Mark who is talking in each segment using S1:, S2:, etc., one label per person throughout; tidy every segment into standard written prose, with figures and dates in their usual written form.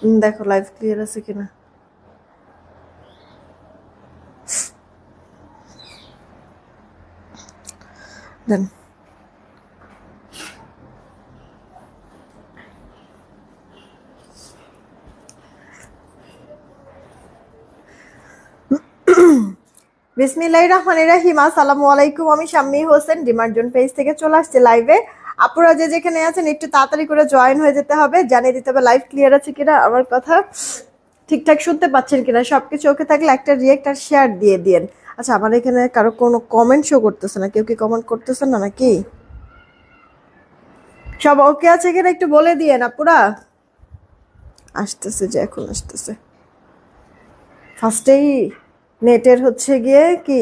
S1: দেখো live clear আছে কিনা। দেন বিসমিল্লাহির রহমানির রহিম। আসসালামু আলাইকুম। আমি শাম্মী হোসেন ডিমার্জন পেজ থেকে চলে আসছি লাইভে। আপুরা যে যেখানে আছেন একটু তাড়াতাড়ি করে জয়েন হয়ে যেতে হবে, জানিয়ে দিতে হবে লাইভ ক্লিয়ার আছে কিনা, আমার কথা ঠিকঠাক শুনতে পাচ্ছেন কিনা। সবকিছু ওকে থাকলে একটা রিয়েক্ট আর শেয়ার দিয়ে দিন। আচ্ছা, আমার এখানে কারো কোনো কমেন্ট শো করতেছে না, কেউ কি কমেন্ট করতেছেন না নাকি? সব ওকে আছে কিনা একটু বলে দিয়েন আপুরা। আসতেছে যে, এখন আসতেছে। ফার্স্টেই নেটের হচ্ছে গিয়ে কি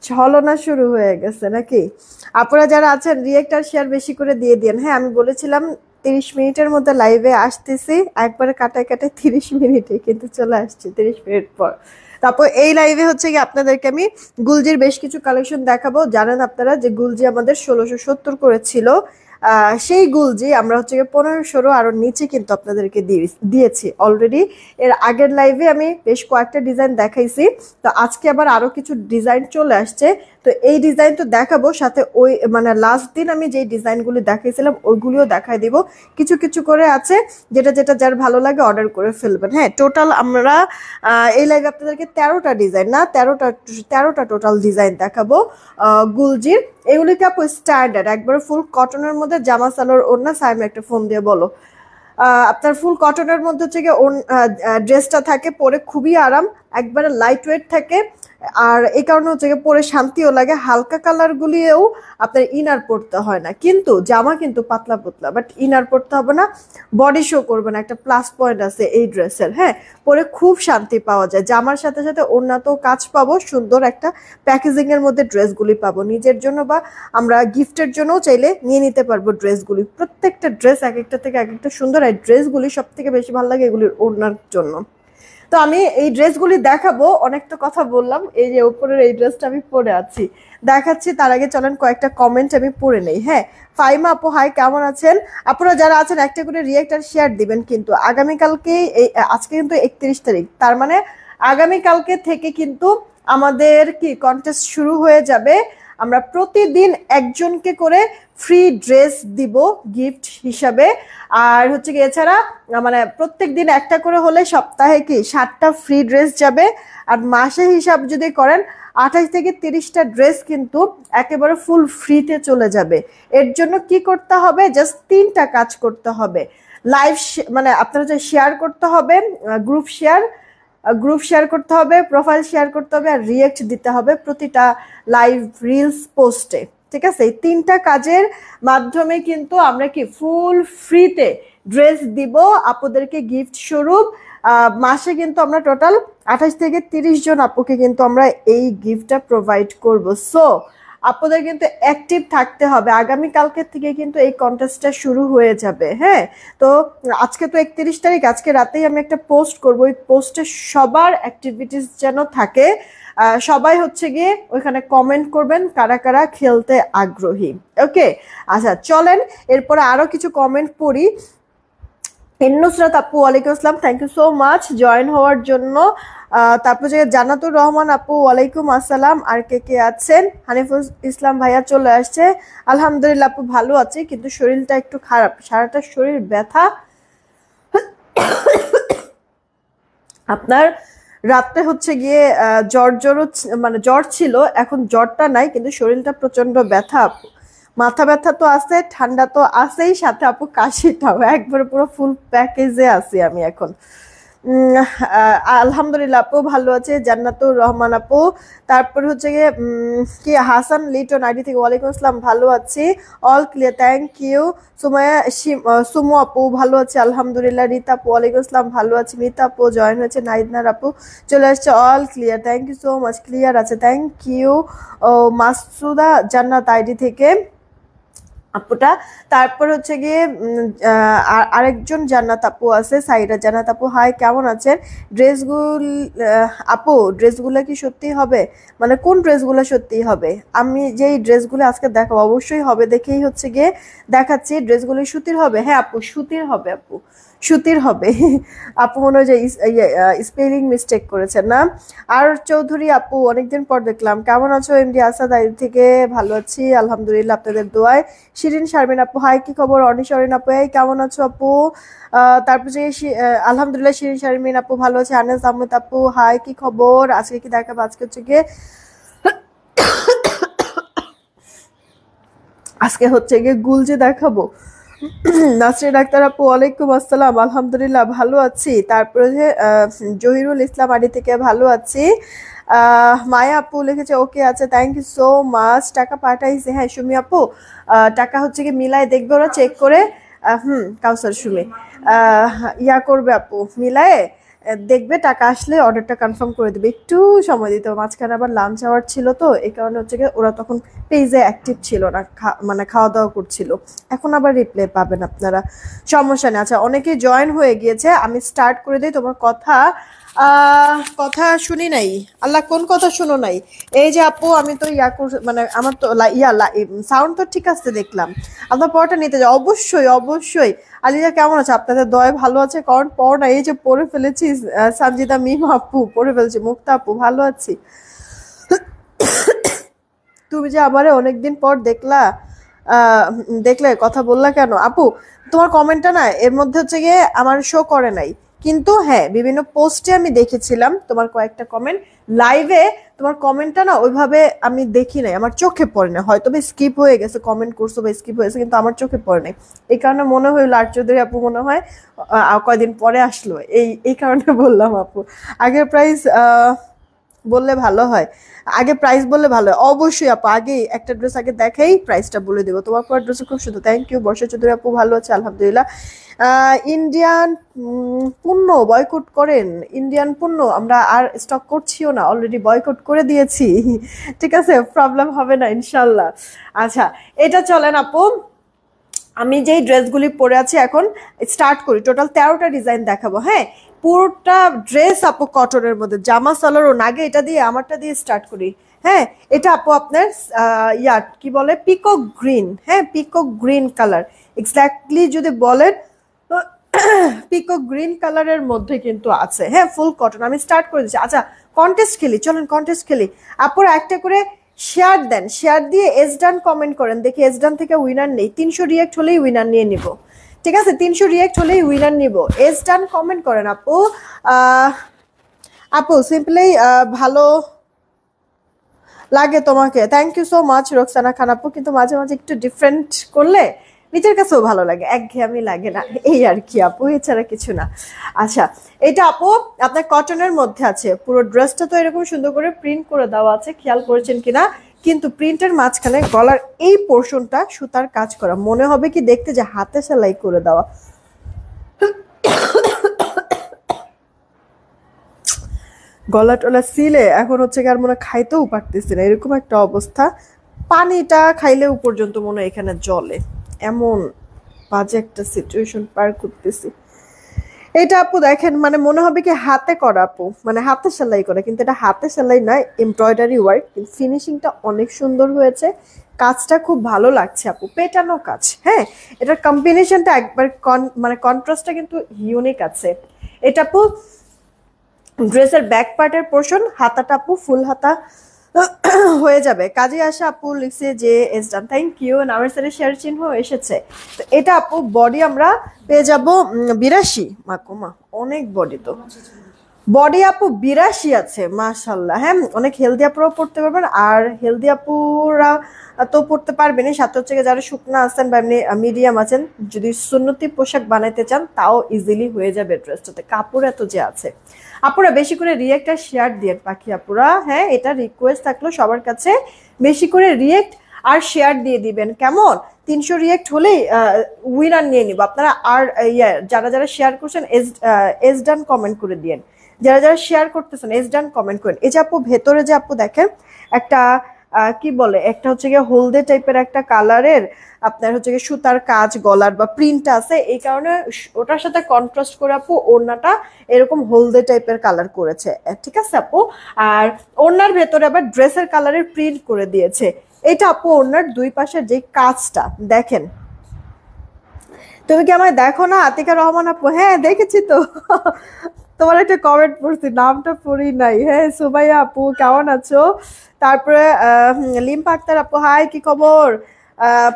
S1: ছলনা শুরু হয়ে গেছে নাকি? আপনারা যারা আছেন রিয়েক্ট আর শেয়ার বেশি করে দিয়ে দিন। হ্যাঁ, আমি বলেছিলাম 30 মিনিটের মধ্যে লাইভে আসতেছি, একবারে কাটায় কাটায় 30 মিনিটে কিন্তু চলে আসছে 30 মিনিট পর। তারপর এই লাইভে হচ্ছে কি আপনাদেরকে আমি গুলজির বেশ কিছু কালেকশন দেখাবো। জানেন আপনারা যে গুলজি আমাদের 1670 করেছিল, সেই গুলজি আমরা হচ্ছে 1500 আরো নিচে কিন্তু আপনাদেরকে দিয়েছি অলরেডি। এর আগের লাইভে আমি বেশ কয়েকটা ডিজাইন দেখাইছি, তো আজকে আবার আরো কিছু ডিজাইন চলে আসছে। তো এই ডিজাইন তো দেখাবো, সাথে ওই মানে লাস্ট দিন আমি যেই ডিজাইনগুলি দেখাইছিলাম ওইগুলিও দেখাই দিব। কিছু কিছু করে আছে, যেটা যেটা যার ভালো লাগে অর্ডার করে ফেলবেন। হ্যাঁ, টোটাল আমরা এই লাইভে আপনাদেরকে 13টা ডিজাইন না 13টা টোটাল ডিজাইন দেখাবো গুলজির। এগুলিকে আপু স্ট্যান্ডার্ড একবারে ফুল কটনের মধ্যে জামা সালোয়ার ওড়না। সাইমে একটা ফোন দিয়ে বলো। আপনার ফুল কটনের মধ্যে হচ্ছে গিয়ে ড্রেসটা থাকে, পরে খুবই আরাম, একবারে লাইট ওয়েট থাকে। আর এই কারণে হচ্ছে গিয়ে পরে শান্তিও লাগে। হালকা কালার গুলিয়েও আপনার ইনার পড়তে হয় না, কিন্তু জামা কিন্তু পাতলা পাতলা, বাট ইনার পড়তে হবে না, বডি শো করবে না। একটা প্লাস পয়েন্ট আছে এই ড্রেসের। হ্যাঁ, পরে খুব শান্তি পাওয়া যায়। জামার সাথে সাথে ওড়নাতেও কাজ পাবো, সুন্দর একটা প্যাকেজিং এর মধ্যে ড্রেসগুলি পাবো নিজের জন্য, বা আমরা গিফটের জন্যও চাইলে নিয়ে নিতে পারবো ড্রেসগুলি। প্রত্যেকটা ড্রেস এক একটা থেকে এক একটা সুন্দর। এই ড্রেসগুলি সব থেকে বেশি ভালো লাগে এগুলির ওড়নার জন্য। তো আমি এই ড্রেসগুলি দেখাবো। অনেক তো কথা বললাম, এই যে উপরের এই ড্রেসটা আমি পরে আছি দেখাচ্ছি। তার আগে চলেন কয়েকটা কমেন্ট আমি পড়ে নেই। হ্যাঁ, ফাইমা আপু হাই, কেমন আছেন? আপনারা যারা আছেন একটা করে রিয়েক্ট আর শেয়ার দিবেন। কিন্তু আগামীকালকে আজকে কিন্তু 31 তারিখ, তার মানে আগামীকালকে থেকে কিন্তু আমাদের কি কন্টেস্ট শুরু হয়ে যাবে। আমরা প্রতিদিন একজনকে করে ফ্রি ড্রেস দিব গিফট হিসাবে। আর হচ্ছে কি এছাড়া মানে প্রত্যেক দিন একটা করে হলে সপ্তাহে কি 7টা ফ্রি ড্রেস যাবে। আর মাসে হিসাব যদি করেন 28 থেকে 30টা ড্রেস কিন্তু একেবারে ফুল ফ্রিতে চলে যাবে। এর জন্য কি করতে হবে? জাস্ট 3টা কাজ করতে হবে। লাইভ মানে আপনারা যে শেয়ার করতে হবে, গ্রুপ শেয়ার করতে হবে, প্রোফাইল শেয়ার করতে হবে, আর রিয়েক্ট দিতে হবে প্রতিটা লাইভ রিলস পোস্টে। ঠিক আছে, এই 3টা কাজের মাধ্যমে কিন্তু আমরা কি ফুল ফ্রিতে ড্রেস দিব আপুদেরকে গিফট স্বরূপ। মাসে কিন্তু আমরা টোটাল 28 থেকে 30 জন আপুকে কিন্তু আমরা এই গিফটটা প্রোভাইড করব। সো আপনাদের কিন্তু অ্যাক্টিভ থাকতে হবে। আগামীকালকে থেকে কিন্তু এই কন্টেস্টটা শুরু হয়ে যাবে। হ্যাঁ, তো আজকে তো 31 তারিখ, আজকে রাতেই আমি একটা পোস্ট করব। ওই পোস্টে সবার অ্যাক্টিভিটিস যেন থাকে। সবাই হচ্ছে গিয়ে ওইখানে কমেন্ট করবেন কারা কারা খেলতে আগ্রহী। ওকে, আচ্ছা চলেন এরপরে আরো কিছু কমেন্ট পড়ি। নুসরাত আপু ওয়ালাইকুম আসসালাম, thank you so much join হওয়ার জন্য। তারপর যে জান্নাতুর রহমান আপু ওয়ালাইকুম আসসালাম। আর কে কে আছেন? হানিফুল ইসলাম ভাইয়া চলে আসছে। আলহামদুলিল্লাহ আপু ভালো আছি, কিন্তু শরীরটা একটু খারাপ, সারাটা শরীর ব্যথা। আপনার রাত্রে হচ্ছে গিয়ে মানে জ্বর ছিল, এখন জ্বরটা নাই, কিন্তু শরীরটা প্রচন্ড ব্যথা আপু। মাথা ব্যথা তো আছে, ঠান্ডা তো আছেই, সাথে আপু কাশিটাও একবারে পুরো ফুল প্যাকেজে আছি আমি এখন। আলহামদুলিল্লাহ আপু ভালো আছে। জান্নাতুর রহমান আপু, তারপর হচ্ছে গিয়ে কি হাসান লিটন আইডি থেকে ওয়ালাইকুম আসসালাম, ভালো আছি, all clear, thank you. Sumaya Sumu আপু ভালো আছে আলহামদুলিল্লাহ। রীতা আপু ওয়ালাইকুম আসসালাম, ভালো আছে। মিতা আপু জয়েন হয়েছে। নাইদনার আপু চলে আসছে, all clear, thank you so much, clear আছে, থ্যাংক ইউ। ও মাসুদা জান্নাত আইডি থেকে আপুটা। তারপর হচ্ছে গিয়ে আরেকজন জান্নাত আপু আছে, সাইরা জান্নাত আপু হাই, কেমন আছেন? আপু ড্রেসগুলো কি সত্যি হবে? মানে কোন ড্রেসগুলো সত্যি হবে? আমি যেই ড্রেসগুলো আজকে দেখাবো অবশ্যই হবে, দেখেই হচ্ছে গিয়ে দেখাচ্ছি। ড্রেসগুলো সুতির হবে? হ্যাঁ আপু সুতির হবে, আপু সুতির হবে। আপু মনে হয় যে স্পেলিং মিস্টেক করেছেন না। আর চৌধুরী আপু অনেকদিন পর দেখলাম, কেমন আছো? এমডি আসাদ আইডি থেকে ভালো আছি আলহামদুলিল্লাহ, আপনাদের দোয়ায়। শিরিন শারমিন আপু হাই, কি খবর? অনিশরিন আপু এই কেমন আছো আপু? তারপর যে আলহামদুলিল্লাহ শিরিন শারমিন আপু ভালো আছে। আনাস আহমেদ আপু হাই, কি খবর? আজকে কি দেখাবো? আজকে হচ্ছে গিয়ে গুলজে দেখাবো। নাসরিন আক্তার আপু ওয়ালাইকুম আসসালাম, আলহামদুলিল্লাহ ভালো আছি। তারপরে যে জহিরুল ইসলাম আডি থেকে ভালো আছি। মায়া আপু লিখেছে ওকে আচ্ছা, থ্যাংক ইউ সো মাচ। টাকা পাঠাইছে, হ্যাঁ সুমি আপু টাকা হচ্ছে কি মিলায় দেখবে ওরা চেক করে। কাউসার সুমি আহ, ইয়া করবে আপু, মিলায়ে দেখবে, টাকা আসলে অর্ডারটা কনফার্ম করে দেবে। একটু সময় দিতে হবে, মাঝখানে আবার লাঞ্চ আওয়ার ছিল তো, এই কারণে হচ্ছে গিয়ে ওরা তখন পেজে অ্যাক্টিভ ছিল না, মানে খাওয়া দাওয়া করছিল। এখন আবার রিপ্লাই পাবেন আপনারা, সমস্যা নেই। আচ্ছা অনেকেই জয়েন হয়ে গিয়েছে, আমি স্টার্ট করে দিই। তোমার কথা কথা শুনি নাই। আল্লাহ কোন কথা শুনো নাই? এই যে আপু আমি তো মানে আমার তো সাউন্ড তো ঠিক আছে দেখলাম। আপনার পড়াটা নিতে যাও, অবশ্যই অবশ্যই। আলিজা কেমন আছে? আপনাদের দয় ভালো আছে? কারণ পড় না, এই যে পড়ে ফেলেছি। সানজিদা মিম আপু পড়ে ফেলেছি, মুক্তা আপু ভালো আছি। তুমি যে আমারে অনেকদিন পর দেখলা, দেখলে কথা বললা কেন আপু? তোমার কমেন্টটা না এর মধ্যে হচ্ছে গিয়ে আমার শো করে নাই, কিন্তু হ্যাঁ বিভিন্ন পোস্টে আমি দেখেছিলাম তোমার কয়েকটা কমেন্ট। লাইভে তোমার কমেন্টটা না ওইভাবে আমি দেখি নাই, আমার চোখে পড়ে না। হয়তো বা স্কিপ হয়ে গেছে, কমেন্ট করছো বা স্কিপ হয়েছে, কিন্তু আমার চোখে পড়ে নাই। এই কারণে মনে হইলো আর চৌধুরী আপু মনে হয় কয়দিন পরে আসলো, এই কারণে বললাম আপু। আগের প্রাইস বললে ভালো হয়, আগে প্রাইস বললে ভালো হয়। অবশ্যই আপু, আগে একটা ড্রেস আগে দেখাই প্রাইসটা বলে দেবো। তোমার পর ড্রেস খুব সুন্দর, থ্যাংক ইউ। বর্ষা চৌধুরী আপু ভালো আছে আলহামদুলিল্লাহ। ইন্ডিয়ান পণ্য বয়কট করেন? ইন্ডিয়ান পণ্য আমরা আর স্টক করছিও না, অলরেডি বয়কট করে দিয়েছি। ঠিক আছে, প্রবলেম হবে না ইনশাল্লাহ। আচ্ছা এটা চলেন আপু, আমি যেই ড্রেসগুলি পরে আছি এখন স্টার্ট করি। টোটাল 13টা ডিজাইন দেখাবো। হ্যাঁ পুরোটা ড্রেস আপু কটনের মধ্যে, জামা সালোয়ার ও নাগে এটা দিয়ে আমারটা দিয়ে স্টার্ট করি। হ্যাঁ এটা আপু আপনার কি বলে পিকক গ্রিন, হ্যাঁ পিকক গ্রিন কালার এক্স্যাক্টলি যদি বলেন পিকক গ্রিন কালারের মধ্যে কিন্তু আছে। হ্যাঁ ফুল কটন, আমি স্টার্ট করে দিচ্ছি। আচ্ছা কন্টেস্ট খেলি, চলেন কন্টেস্ট খেলি। আপুরা একটা করে শেয়ার দেন, শেয়ার দিয়ে এস ডান কমেন্ট করেন, দেখি এস ডান থেকে উইনার নেই। 300 রিয়েক্ট হলেই উইনার নিয়ে নিব, ঠিক আছে? 300 রিয়েক্ট হলেই উইনার নিব। এস ডান কমেন্ট করেন আপু। আপু সিম্পলি ভালো লাগে তোমাকে, thank you so much Roksana Khan আপু। কিন্তু মাঝে মাঝে একটু ডিফারেন্ট করলে নিজের কাছেও ভালো লাগে, একঘেয়েমি লাগে না, এই আর কি আপু, এছাড়া কিছু না। আচ্ছা এটা আপু আপনার কটনের মধ্যে আছে, পুরো ড্রেসটা তো এরকম সুন্দর করে প্রিন্ট করে দেওয়া আছে, খেয়াল করেছেন কিনা? কিন্তু প্রিন্টের মাঝখানে গলার এই পোর্শনটা সুতার কাজ করা, মনে হবে কি দেখতে যে হাতে সেলাই করে দেওয়া। গলা টলা সিলে এখন হচ্ছে কি আর মনে খাইতেও পারতেছি না, এরকম একটা অবস্থা। পানিটা খাইলেও পর্যন্ত মনে হয় এখানে জলে, এমন বাজে একটা সিচুয়েশন পার করতেছি। এটা আপু দেখেন, মানে মনে হবে কি হাতে করা আপু, মানে হাতে সেলাই করা, কিন্তু এটা হাতে সেলাই নয়, এমব্রয়ডারি ওয়ার্ক। কিন্তু ফিনিশিংটা অনেক সুন্দর হয়েছে, কাজটা খুব ভালো লাগছে আপু, পেটানো কাজ। হ্যাঁ এটার কম্বিনেশনটা একবার মানে কন্ট্রাস্টটা কিন্তু ইউনিক আছে। এটা আপু ড্রেসের ব্যাক পার্টের পোর্শন, হাতাটা আপু ফুল হাতা হয়ে যাবে। কাজে আসা আপু লিখছে যে এস ডান, থ্যাংক ইউ। নামের সাথে শেয়ার চিহ্ন এসেছে। তো এটা আপু বডি আমরা পেয়ে যাব 82। মাকুমা অনেক বডি তো, বডি আপু 82 আছে মাশাল্লাহ। হ্যাঁ অনেক হেলদি আপুরাও পড়তে পারবেন, আর হেলদি আপুরা তো পড়তে পারবেনই, সাথে হচ্ছে যারা শুকনা আছেন বা এমনি মিডিয়াম আছেন, যদি সুন্নতি পোশাক বানাইতে চান তাও ইজিলি হয়ে যাবে ড্রেসটাতে, কাপড় এত যে আছে। আপুরা বেশি করে রিয়েক্ট আর শেয়ার দিয়ে পাখি আপুরা, হ্যাঁ এটা রিকোয়েস্ট থাকলো সবার কাছে, বেশি করে রিয়েক্ট আর শেয়ার দিয়ে দিবেন কেমন? 300 রিয়েক্ট হলেই উইনার নিয়ে নিব। আপনারা আর যারা যারা শেয়ার করছেন এস ডান কমেন্ট করে দিয়েন, যারা যারা শেয়ার করতেছেন এস ডান কমেন্ট করেন। এই যে আপু ভেতরে যে আপু দেখেন একটা কি বলে, একটা হচ্ছে গিয়ে হলদে টাইপের একটা কালারের আপনার হচ্ছে গিয়ে সুতার কাজ গলার বা প্রিন্ট আছে, এই কারণে ওটার সাথে কন্ট্রাস্ট করে আপু ওড়নাটা এরকম হলদে টাইপের কালার করেছে, ঠিক আছে আপু? আর ওড়নার ভেতরে আবার ড্রেসের কালারের প্রিন্ট করে দিয়েছে। এটা আপু ওড়নার দুই পাশের যে কাজটা দেখেন, তুমি কি আমায় দেখো না আতিকা রহমান আপু? হ্যাঁ দেখেছি তো। তোমার একটা কমেন্ট পড়ছি, নামটা পড়ি নাই। হ্যাঁ সুমাইয়া আপু কেমন আছো? তারপরে লিম্পা আক্তার আপু হাই, কি খবর?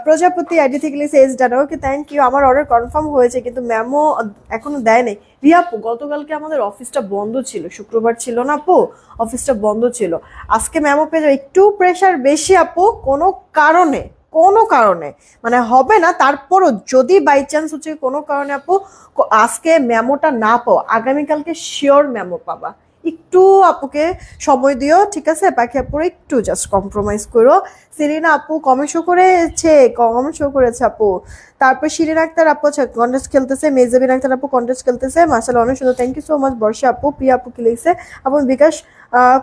S1: প্রজাপতি আইডি থেকে লিখে এস ডান, ওকে থ্যাংক ইউ। আমার অর্ডার কনফার্ম হয়েছে কিন্তু ম্যামও এখনো দেয় নাই। রিয়া আপু গতকালকে আমাদের অফিসটা বন্ধ ছিল, শুক্রবার ছিল না আপু, অফিসটা বন্ধ ছিল। আজকে ম্যামও পেয়ে একটু প্রেশার বেশি আপু, কারণে কোনো কারণে মানে হবে না, তারপরও যদি বাই চান্স হচ্ছে কোনো কারণে আপু আজকে মেমোটা না পাও, আগামীকালকে শিওর মেমো পাবা। একটু আপুকে সময় দিও, ঠিক আছে পাখি আপুর, একটু জাস্ট কম্প্রোমাইজ করো। সেলিনা আপু কমেন্ট শো করেছে, কমেন্ট শো করেছে আপু। তারপর শিরিন আক্তার আপু কন্টেস্ট খেলতেছে, মেজাবিন আক্তার আপু কন্টেস্ট খেলতেছে, মাশাআল্লাহ অনেক সুন্দর, থ্যাংক ইউ সো মাচ। বর্ষা আপু, প্রিয়া আপু কি লিখছে, আপু বিকাশ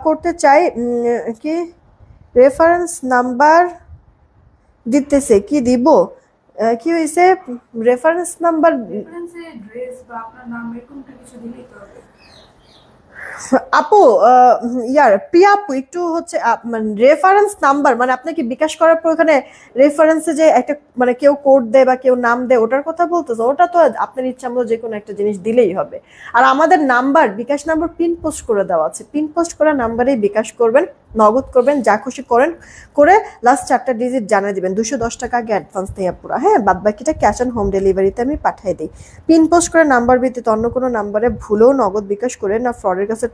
S1: করতে চাই, কি রেফারেন্স নাম্বার দিতেছে, কি দিব? কি হয়েছে? রেফারেন্স নাম্বার আপু, ইয়ার প্রিয়া আপু একটু হচ্ছে মানে রেফারেন্স নাম্বার মানে আপনি কি বিকাশ করার পর ওখানে রেফারেন্সে যে একটা মানে কেউ কোড দেয় বা কেউ নাম দেয় ওটার কথা বলতেছে? ওটা তো আপনার ইচ্ছা মতো যে কোনো একটা জিনিস দিলেই হবে। আর আমাদের নাম্বার, বিকাশ নাম্বার পিন পোস্ট করে দেওয়া আছে, পিন পোস্ট করা নাম্বারেই বিকাশ করবেন, নগদ করবেন, যা খুশি করেন করে লাস্ট 4টা ডিজিট জানিয়ে দিবেন। 210 টাকা আগে অ্যাডভান্স নেই পুরো, হ্যাঁ বাদ বাকিটা ক্যাশ অন হোম ডেলিভারিতে আমি পাঠিয়ে দিই। পিন পোস্ট করে নাম্বার ভিত্তিতে অন্য কোনো নাম্বারে ভুলেও নগদ বিকাশ করে না, ফ্রডের কাছে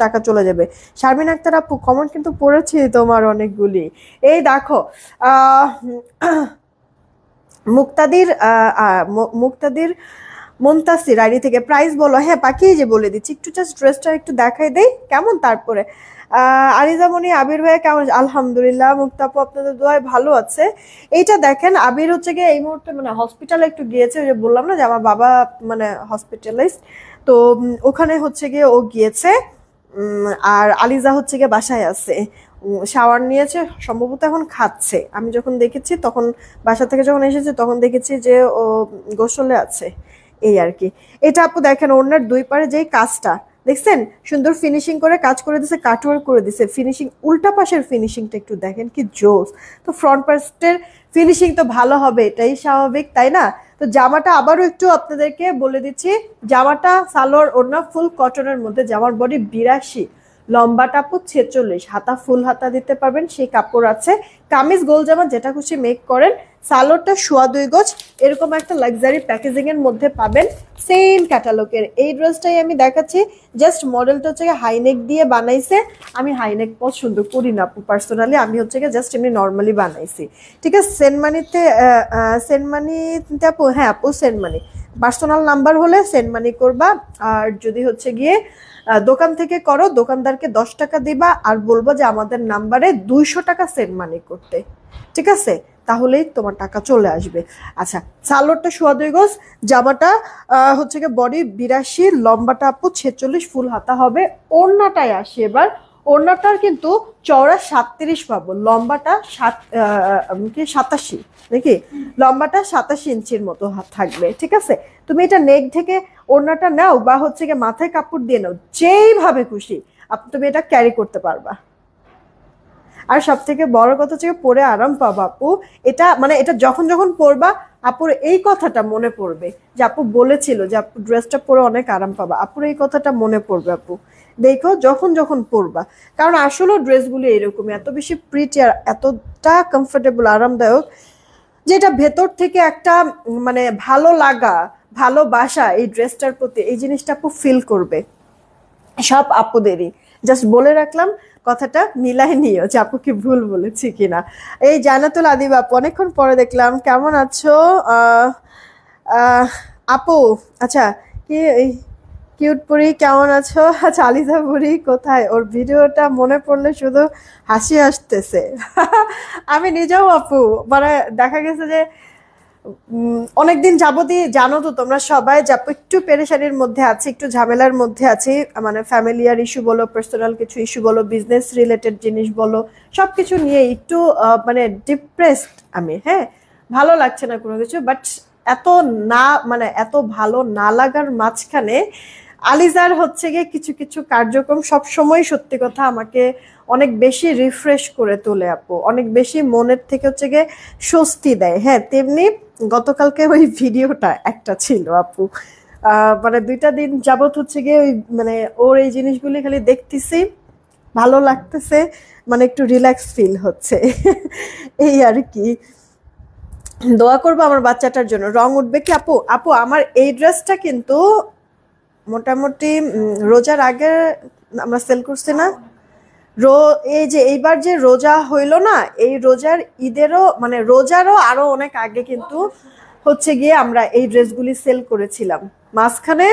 S1: টাকা চলে যাবে। শারমিন আক্তার আপু কমেন্ট কিন্তু পড়েছি তোমার অনেকগুলি। এই দেখো মুক্তাদির মুক্তাদির মুনতাসির আইডি থেকে প্রাইস বলো। হ্যাঁ পাখিয়ে যে বলে দিচ্ছি, একটু জাস্ট ড্রেসটা একটু দেখাই দেই কেমন। তারপরে আরিজামণি আবির ভাইয়া কেমন? আলহামদুলিল্লাহ মুক্তাপু আপনাদের দোয়ায় ভালো আছে। এইটা দেখেন আবির হচ্ছে গিয়ে এই মুহূর্তে মানে হসপিটালে একটু গিয়েছে, ওই যে বললাম না যে আমার বাবা মানে হসপিটালাইজড, তো ওখানে হচ্ছে গিয়ে ও গিয়েছে। আর আলিজা হচ্ছে গিয়ে বাসায় আছে, শাওয়ার নিয়েছে সম্ভবত, এখন খাচ্ছে। আমি যখন দেখেছি তখন বাসা থেকে যখন এসেছে তখন দেখেছি যে ও গোসলে আছে, এই আর কি। এটা আপু দেখেন ওনার দুই পারে যেই কাজটা দেখছেন, সুন্দর ফিনিশিং করে কাজ করে দিছে, কাটওয়ার্ক করে দিছে, ফিনিশিং উল্টা পাশের ফিনিশিংটা একটু দেখেন কি জোস। তো ফ্রন্ট পার্টের ফিনিশিং তো ভালো হবে, এটাই স্বাভাবিক তাই না? তো জামাটা আবারও একটু আপনাদেরকে বলে দিচ্ছি, জামাটা সালোয়ার ওড়না ফুল কটনের মধ্যে, জামার বডি 82, লম্বাটা আপু 46, হাতা ফুল হাতা দিতে পারবেন সেই কাপড় আছে। কামিজ গোল জামা যেটা খুশি মেক করেন, সালোয়ারটা 2.25 গজ, এরকম একটা লাক্সারি প্যাকেজিং এর মধ্যে পাবেন, সেম ক্যাটালগের। এই ড্রেসটাই আমি দেখাচ্ছি, জাস্ট মডেলটা হচ্ছে হাইনেক দিয়ে বানাইছে। আমি হাইনেক পছন্দ করি না আপু পার্সোনালি, আমি হচ্ছে জাস্ট এমনি নর্মালি বানাইছি, ঠিক আছে। সেনমানিতে সেনমানিতে আপু, হ্যাঁ আপু সেনমানি, পার্সোনাল নাম্বার হলে সেনমানি করবা। আর যদি হচ্ছে গিয়ে দোকান থেকে করো, দোকানদারকে 10 টাকা দিবা আর বলবো যে আমাদের নাম্বারে 200 টাকা সেন্ড মানি করতে, ঠিক আছে? তাহলেই তোমার টাকা চলে আসবে। আচ্ছা, সালোয়ারটা 2.25 গজ, জামাটা হচ্ছে গিয়ে বডি 82, লম্বাটা আপু 46, ফুল হাতা হবে। ওড়নাটায় আসি এবার, ওড়নাটার কিন্তু চওড়া 37 পাবো, লম্বাটা 87 নাকি, লম্বাটা 87 ইঞ্চির মতো থাকবে, ঠিক আছে? তুমি এটা নেক থেকে ওড়নাটা নাও বা হচ্ছে গিয়ে মাথায় কাপড় দিয়ে নাও, যেইভাবে খুশি তুমি এটা ক্যারি করতে পারবা। আর সব থেকে বড় কথা হচ্ছে পরে আরাম পাবা আপু। এটা মানে এটা যখন যখন পরবা আপুর এই কথাটা মনে পড়বে যে আপু বলেছিল যে আপু ড্রেসটা পরে অনেক আরাম পাবা, আপুর এই কথাটা মনে পড়বে আপু। দেখো যখন যখন পরবা, কারণ আসলে ড্রেসগুলো এরকমই, এত বেশি প্রিটি আর এতটা কমফোর্টেবল আরামদায়ক, যেটা ভেতর থেকে একটা মানে ভালো লাগা, ভালোবাসা এই ড্রেসটার প্রতি, এই জিনিসটা আপু ফিল করবে সব আপুদেরই। জাস্ট বলে রাখলাম, কথাটা মিলাই নিও যে আপু কি ভুল বলেছি কিনা। এই জান্নাতুল আদিব আপু অনেকক্ষণ পরে দেখলাম, কেমন আছো আপু? আচ্ছা, কি কিউট পুরি কেমন আছো? আচ্ছা আলিজা পুরি কোথায়? ওর ভিডিওটা মনে পড়লে শুধু হাসি আসতেছে। আমি নিজেও আপু মানে দেখা গেছে যে অনেকদিন যাবতই জানো তো তোমরা সবাই যে একটু পেরেশানির মধ্যে আছি, একটু ঝামেলার মধ্যে আছি, মানে ফ্যামিলিয়ার ইস্যু বলো, পার্সোনাল কিছু ইস্যু বলো, বিজনেস রিলেটেড জিনিস বলো, সবকিছু নিয়ে একটু মানে ডিপ্রেসড আমি। হ্যাঁ ভালো লাগছে না কোনো কিছু, বাট এত না মানে এত ভালো না লাগার মাঝখানে আলিজার হচ্ছে গিয়ে কিছু কিছু কার্যক্রম সব সময় সত্যি কথা আমাকে অনেক বেশি রিফ্রেশ করে তোলে আপু, অনেক বেশি মনের থেকে হচ্ছে গিয়ে স্বস্তি দেয়। হ্যাঁ, তেমনি গতকালকে ওই ভিডিওটা একটা ছিল আপু, মানে 2টা দিন যাবত হচ্ছে গিয়ে ওই মানে ওর এই জিনিসগুলি খালি দেখতেছি, ভালো লাগতেছে, মানে একটু রিল্যাক্স ফিল হচ্ছে। এই আর কি। দোয়া করবো আমার বাচ্চাটার জন্য। রং উঠবে কি আপু? আপু আমার এই ড্রেসটা কিন্তু মোটামুটি রোজার আগে আমরা সেল করছি না? এই যে এইবার যে রোজা হইল না, এই রোজার ঈদেরও মানে রোজারও আরো অনেক আগে কিন্তু হচ্ছে গিয়ে আমরা এই ড্রেসগুলি সেল করেছিলাম। মাঝখানে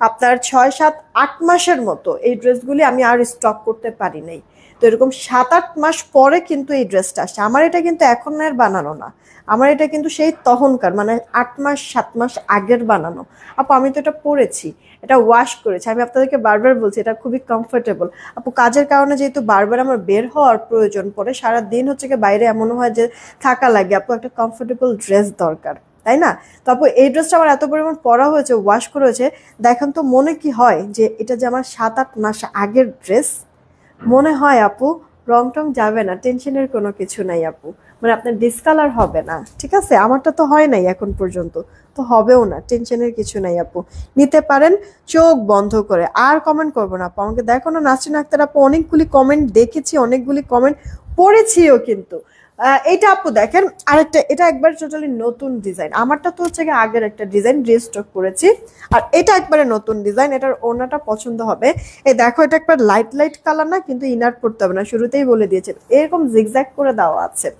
S1: আপনার 6, 7, 8 মাসের মতো এই ড্রেসগুলি আমি আর স্টক করতে পারি নাই। তো এরকম 7, 8 মাস পরে কিন্তু এই ড্রেসটা আসছে। আমার এটা কিন্তু এখনের বানানো না, আমার এটা কিন্তু সেই তখনকার মানে 8 মাস 7 মাস আগের বানানো। আপু আমি তো এটা পরেছি, এটা ওয়াশ করেছি, আমি আপনাদেরকে বারবার বলছি এটা খুবই কমফোর্টেবল। আপু কাজের কারণে যেহেতু বারবার আমার বের হওয়ার প্রয়োজন পড়ে, সারা দিন হচ্ছে কি বাইরে এমন হয় যে থাকা লাগে, আপু একটা কমফোর্টেবল ড্রেস দরকার, তাই না? তো আপু এই ড্রেসটা আমার এত পরিমাণ পরা হয়েছে, ওয়াশ করা হয়েছে, দেখেন তো মনে কি হয় যে এটা যে আমার 7, 8 মাস আগের ড্রেস মনে হয় আপু। রং টং যাবে না, টেনশনের কোনো কিছু নাই আপু, মানে আপনার ডিসকালার হবে না, ঠিক আছে? আমারটা তো হয় নাই এখন পর্যন্ত, তো হবেও না, টেনশনের কিছু নাই আপু। নিতে পারেন চোখ বন্ধ করে। আর কমেন্ট করবো না আপু, আমাকে দেখো না নাসরিন আক্তার আপু, অনেকগুলি কমেন্ট দেখেছি, অনেকগুলি কমেন্ট পড়েছিও কিন্তু। এইটা আপু দেখেন আরেকটা, এটা একবার টোটালি নতুন ডিজাইন, আমারটা তো হচ্ছে গিয়ে আগের একটা ডিজাইন রিস্টক করেছি, আর এটা একবারে নতুন ডিজাইন। এটার ওড়নাটা পছন্দ হবে। এই দেখো এটা একবার লাইট লাইট কালার না, কিন্তু ইনার পড়তে হবে না, শুরুতেই বলে দিয়েছে এরকম জিগজ্যাগ করে দেওয়া আছে।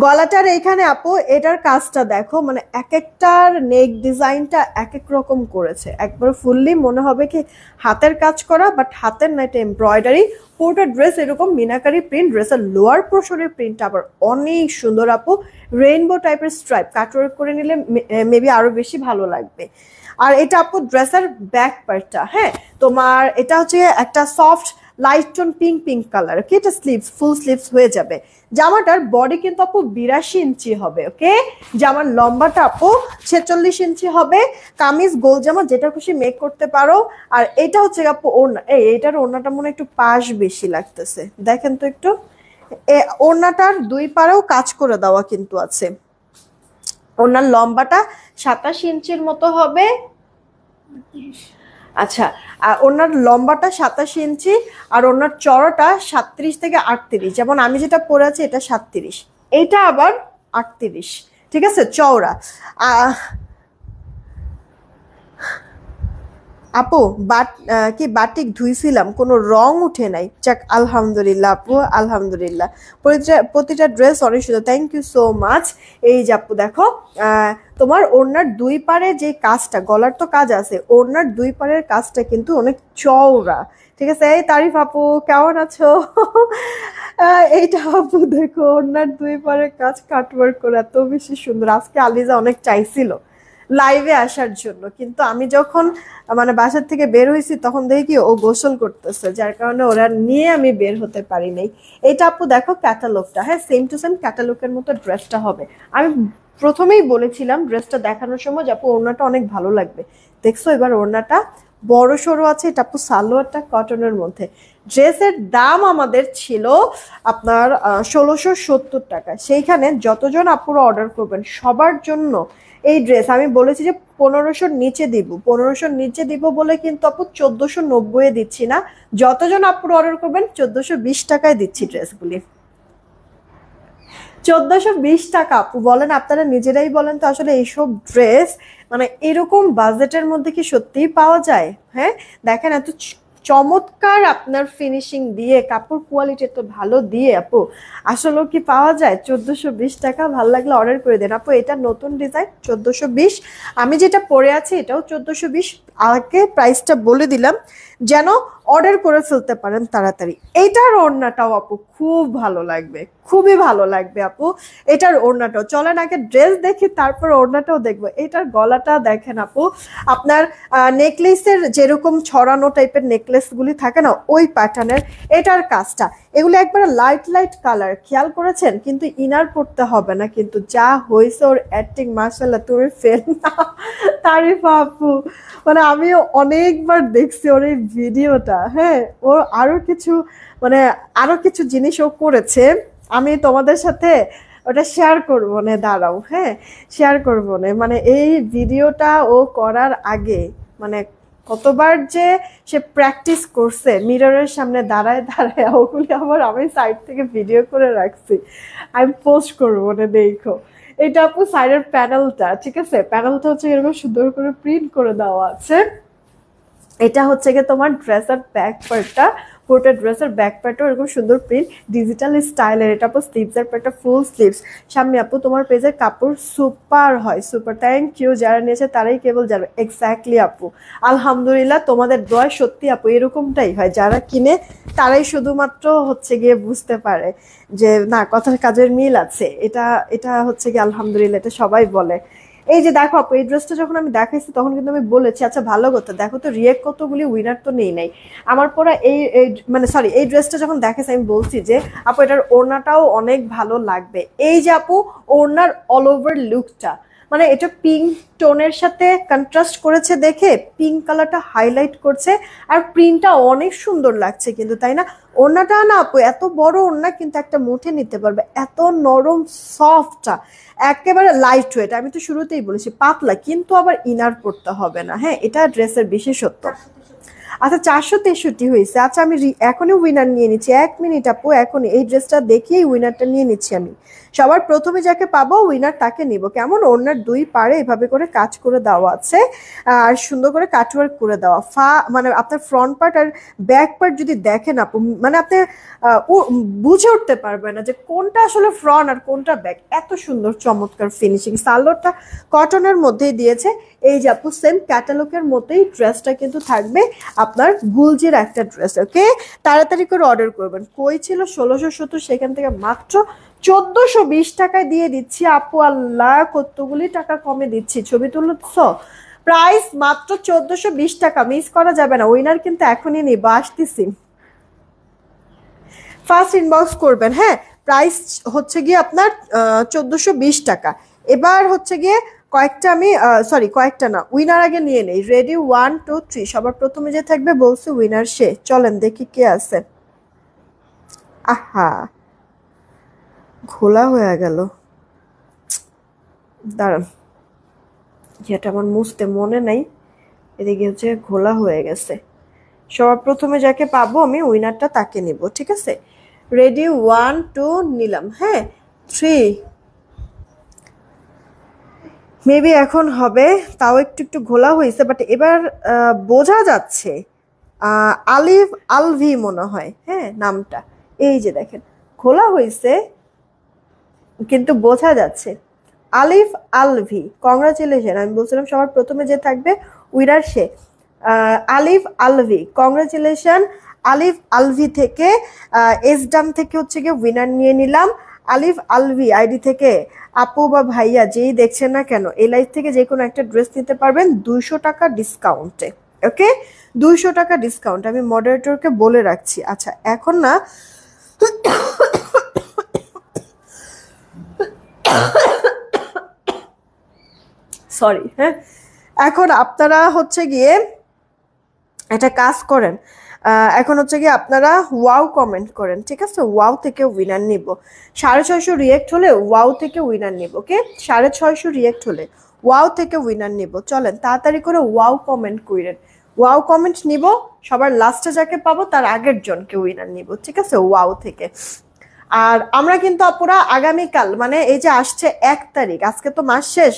S1: গলাটার এইখানে আপু এটার কাজটা দেখো, মানে এক একটার নেক ডিজাইনটা এক এক রকম করেছে, একবার ফুললি মনে হবে কি হাতের কাজ করা, বাট হাতের না, এটা এমব্রয়ডারি। পুরোটা ড্রেস এরকম মিনাকারি প্রিন্ট, ড্রেসের লোয়ার পোর্শনের প্রিন্ট আবার অনেক সুন্দর আপু, রেইনবো টাইপের স্ট্রাইপ কাটওয়ার্ক করে নিলে মেবি আরো বেশি ভালো লাগবে। আর এটা আপু ড্রেসের ব্যাক পার্টটা, হ্যাঁ তোমার এটা হচ্ছে একটা soft light tone pink pink colour, okay? এটা স্লিভস, ফুল স্লিভস হয়ে যাবে। জামাটার বডি কিন্তু আপু 82 ইঞ্চি হবে, ওকে? জামার লম্বাটা আপু 46 ইঞ্চি হবে। কামিজ গোল জামা যেটা খুশি মেক করতে পারো। আর এটা হচ্ছে আপু ওড়না, এইটার ওড়নাটা মনে একটু পাশ বেশি লাগতেছে, দেখেন তো একটু। ওড়নাটার 2 পারেও কাজ করে দেওয়া কিন্তু আছে। ওড়নার লম্বাটা 27 ইঞ্চির মতো হবে। আচ্ছা, ওনার লম্বাটা 27 ইঞ্চি, আর ওনার চড়াটা 37 থেকে 38, যেমন আমি যেটা পরে আছি এটা 37, এইটা আবার 38, ঠিক আছে চওড়া। আহ আপু কি বাটিক ধুইছিলাম, কোনো রং উঠে নাই, যাক আলহামদুলিল্লাহ আপু, আলহামদুলিল্লাহ। প্রতিটা ড্রেস অনেক সুন্দর, থ্যাংক ইউ সো মাচ। এই যে আপু দেখো তোমার ওড়নার 2 পারে যে কাজটা, গলার তো কাজ আছে, ওড়নার 2 পারের কাজটা কিন্তু অনেক চওড়া, ঠিক আছে? এই তারিফ আপু কেমন আছো? এইটা আপু দেখো ওড়নার 2 পারের কাজ কাটওয়ার্ক করে এত বেশি সুন্দর। আজকে আলিজা অনেক চাইছিল লাইভে আসার জন্য, কিন্তু আমি যখন মানে বাসার থেকে বের হয়েছি তখন দেখি কি ও গোসল করতেছে, যার কারণে ওরা নিয়ে আমি বের হতে পারি নাই। এটা আপু দেখো ক্যাটালগটা, হ্যাঁ সেম টু সেম ক্যাটালগের মতো ড্রেসটা হবে। আমি প্রথমেই বলেছিলাম ড্রেসটা দেখানোর সময় যে আপু ওড়নাটা অনেক ভালো লাগবে, দেখছো এবার ওড়নাটা বড় সড়ো আছে। এটা আপু সালোয়ারটা কটনের মধ্যে। ড্রেসের দাম আমাদের ছিল আপনার 1670 টাকা। সেইখানে যতজন আপুরা অর্ডার করবেন সবার জন্য এই ড্রেস আমি বলেছি যে 1500-র নিচে দিব, 1500-র নিচে দিব বলে কিন্তু আপু 1490-এ দিচ্ছি না। যতজন আপুরা অর্ডার করবেন 1420 টাকায় দিচ্ছি ড্রেসগুলি। 1420 টাকা আপু, বলেন আপনারা নিজেরাই বলেন তো আসলে এইসব ড্রেস মানে এরকম বাজেটের মধ্যে কি সত্যিই পাওয়া যায়? হ্যাঁ দেখেন এত চমৎকার আপনার ফিনিশিং দিয়ে, কাপড় কোয়ালিটি এত ভালো দিয়ে আপু আসলে কি পাওয়া যায় 1420 টাকা? ভালো লাগলে অর্ডার করে দেন আপু। এটা নতুন ডিজাইন 1420। আমি যেটা পরে আছি এটাও 1420। আগে প্রাইসটা বলে দিলাম যেন অর্ডার করে ফেলতে পারেন তাড়াতাড়ি। এইটার ওড়নাটাও আপু খুব ভালো লাগবে, খুবই ভালো লাগবে আপু। এটার ওড়নাটাও, চলেন আগে ড্রেস দেখি তারপর ওড়নাটাও দেখবো। এটার গলাটা দেখেন আপু, আপনার নেকলেসের যেরকম ছড়ানো টাইপের নেকলেস গুলি থাকে না ওই প্যাটার্নের এটার কাজটা। এগুলো একবারে লাইট লাইট কালার, খেয়াল করেছেন? কিন্তু ইনার পড়তে হবে না, কিন্তু যা হয়েছে ওর অ্যাক্টিং মাশাআল্লাহ তুমি ফেল না। তারিফ আপু, মানে আমিও অনেকবার দেখছি ওর এই ভিডিওটা। হ্যাঁ, ওর আরো কিছু জিনিস ও করেছে, আমি তোমাদের সাথে ওটা শেয়ার করবো না, দাঁড়াও। হ্যাঁ, শেয়ার করবো না, মানে এই ভিডিওটা ও করার আগে মানে কতবার যে সে প্র্যাকটিস করছে মিররের সামনে দাঁড়ায় দাঁড়ায়, ওগুলি আবার আমি সাইড থেকে ভিডিও করে রাখছি, আমি পোস্ট করবো না, দেখো। এটা আপু সাইডের প্যানেলটা, ঠিক আছে, প্যানেলটা হচ্ছে এরকম সুন্দর করে প্রিন্ট করে দেওয়া আছে। এটা হচ্ছে গিয়ে তোমার ড্রেসের ব্যাক পার্টটা, পুরোটা ড্রেসের ব্যাক পার্টও এরকম সুন্দর প্রিন্ট ডিজিটাল স্টাইলের। এটা আপু স্লিভসের পার্টটা ফুল স্লিভস। সামনে আপু তোমার পেজের কাপড় সুপার হয়, সুপার। থ্যাংক ইউ, যারা নিয়েছে তারাই কেবল যাবে। এক্স্যাক্টলি আপু, আলহামদুলিল্লাহ, তোমাদের দোয়া সত্যি আপু এরকমটাই হয়, যারা কিনে তারাই শুধুমাত্র হচ্ছে গিয়ে বুঝতে পারে যে না, কথার কাজের মিল আছে। এটা এটা হচ্ছে গিয়ে আলহামদুলিল্লাহ, এটা সবাই বলে। এই যে দেখো আপু, এই ড্রেসটা যখন আমি দেখাইছি তখন কিন্তু আমি বলেছি আচ্ছা ভালো কথা, দেখো তো রিয়েক্ট কতগুলি উইনার তো নেই নাই আমার পরা মানে সরি, এই ড্রেসটা যখন দেখাইছি আমি বলছি যে আপু এটার ওড়নাটাও অনেক ভালো লাগবে। এই যে আপু ওড়নার অল ওভার লুকটা, মানে এটা পিঙ্ক টোনের সাথে কন্ট্রাস্ট করেছে দেখে পিঙ্ক কালারটা হাইলাইট করছে, আর প্রিন্টটা অনেক সুন্দর লাগছে কিন্তু, তাই না? ওড়নাটা না আপু এত বড় ওড়না কিন্তু একটা মুঠে নিতে পারবে, এত নরম সফটটা, একেবারে লাইট ওয়েট। আমি তো শুরুতেই বলেছি পাতলা, কিন্তু আবার ইনার পড়তে হবে না। হ্যাঁ, এটা ড্রেসের বিশেষত্ব। আচ্ছা 463 হয়েছে। আচ্ছা আমি এখনই উইনার নিয়ে নিচ্ছি, 1 মিনিট আপু, এখনই এই ড্রেসটা দেখিয়েই উইনারটা নিয়ে নিচ্ছি আমি। সবার প্রথমে যাকে পাবো উইনার তাকে নিব। কেমন, ওড়নার দুই পাড়ে এভাবে করে কাজ করে দেওয়া আছে, আর সুন্দর করে কাটওয়ার্ক করে দেওয়া। মানে আপনার ফ্রন্ট পার্ট আর ব্যাক পার্ট যদি দেখেন আপু, মানে আপনি বুঝে উঠতে পারবেন না যে কোনটা আসলে ফ্রন্ট আর কোনটা ব্যাক, এত সুন্দর চমৎকার ফিনিশিং। সালোয়ারটা কটনের মধ্যেই দিয়েছে। এই যে আপু সেম ক্যাটালগের মতোই ড্রেসটা কিন্তু থাকবে আপনার গুলজির একটা ড্রেস। ওকে, তাড়াতাড়ি করে অর্ডার করবেন। কই ছিল 1670, সেখান থেকে মাত্র 1420 টাকায় দিয়ে দিচ্ছি আপু। আল্লাহ, কতগুলি টাকা কমে দিচ্ছি, ছবি তুলছ। প্রাইস মাত্র 1420 টাকা, মিস করা যাবে না। উইনার কিন্তু এখনই নিব, আসতেছি। ফার্স্ট ইনবক্স করবেন। হ্যাঁ, প্রাইস হচ্ছে গিয়ে আপনার 1420 টাকা। এবার হচ্ছে গিয়ে কয়েকটা আমি সরি কয়েকটা না, উইনার আগে নিয়ে নেই। রেডি, 1 2 3, সবার প্রথমে যে থাকবে বলছে উইনার সে। চলেন দেখি কে আছে। আহা, ঘোলা হয়ে গেল, দাঁড়ান, যেটা আমার মুছতে মনে নাই, এদিকে হচ্ছে ঘোলা হয়ে গেছে। সবার প্রথমে যাকে পাবো আমি উইনারটা তাকে নিব, ঠিক আছে? রেডি, 1 2 নিলাম। হ্যাঁ, 3 মেবি এখন হবে, তাও একটু একটু ঘোলা হয়েছে, বাট এবার বোঝা যাচ্ছে আলিফ আলভি মনে হয়, হ্যাঁ নামটা। এই যে দেখেন ঘোলা হয়েছে কিন্তু বোঝা যাচ্ছে আলিফ আলভি। কংগ্রাচুলেশন, আমি বলছিলাম সবার প্রথমে যে থাকবে উইনার সে। আলিফ আলভি, কংগ্রাচুলেশন। আলিফ আলভি থেকে এসডাম থেকে হচ্ছে গিয়ে উইনার নিয়ে নিলাম। আলিফ আলভি আইডি থেকে আপু বা ভাইয়া যেই দেখছেন না কেন, এই লাইফ থেকে যে কোনো একটা ড্রেস নিতে পারবেন 200 টাকা ডিসকাউন্টে। ওকে, 200 টাকা ডিসকাউন্ট আমি মডারেটরকে বলে রাখছি। আচ্ছা এখন না সরি, হ্যাঁ, এখন আপনারা হচ্ছে গিয়ে একটা কাজ করেন, এখন হচ্ছে গিয়ে আপনারা ওয়াও কমেন্ট করেন, ঠিক আছে? ওয়াও থেকে উইনার নিব। 650 রিয়েক্ট হলে ওয়াও থেকে উইনার নিব। ওকে, 650 রিয়েক্ট হলে ওয়াও থেকে উইনার নিব। চলেন তাড়াতাড়ি করে ওয়াও কমেন্ট করেন। ওয়াও কমেন্ট নিব, সবার লাস্টে যাকে পাবো তার আগের জনকে উইনার নিব, ঠিক আছে? ওয়াও থেকে। আর আমরা কিন্তু আপুরা আগামীকাল, মানে এই যে আসছে 1 তারিখ, আজকে তো মাস শেষ,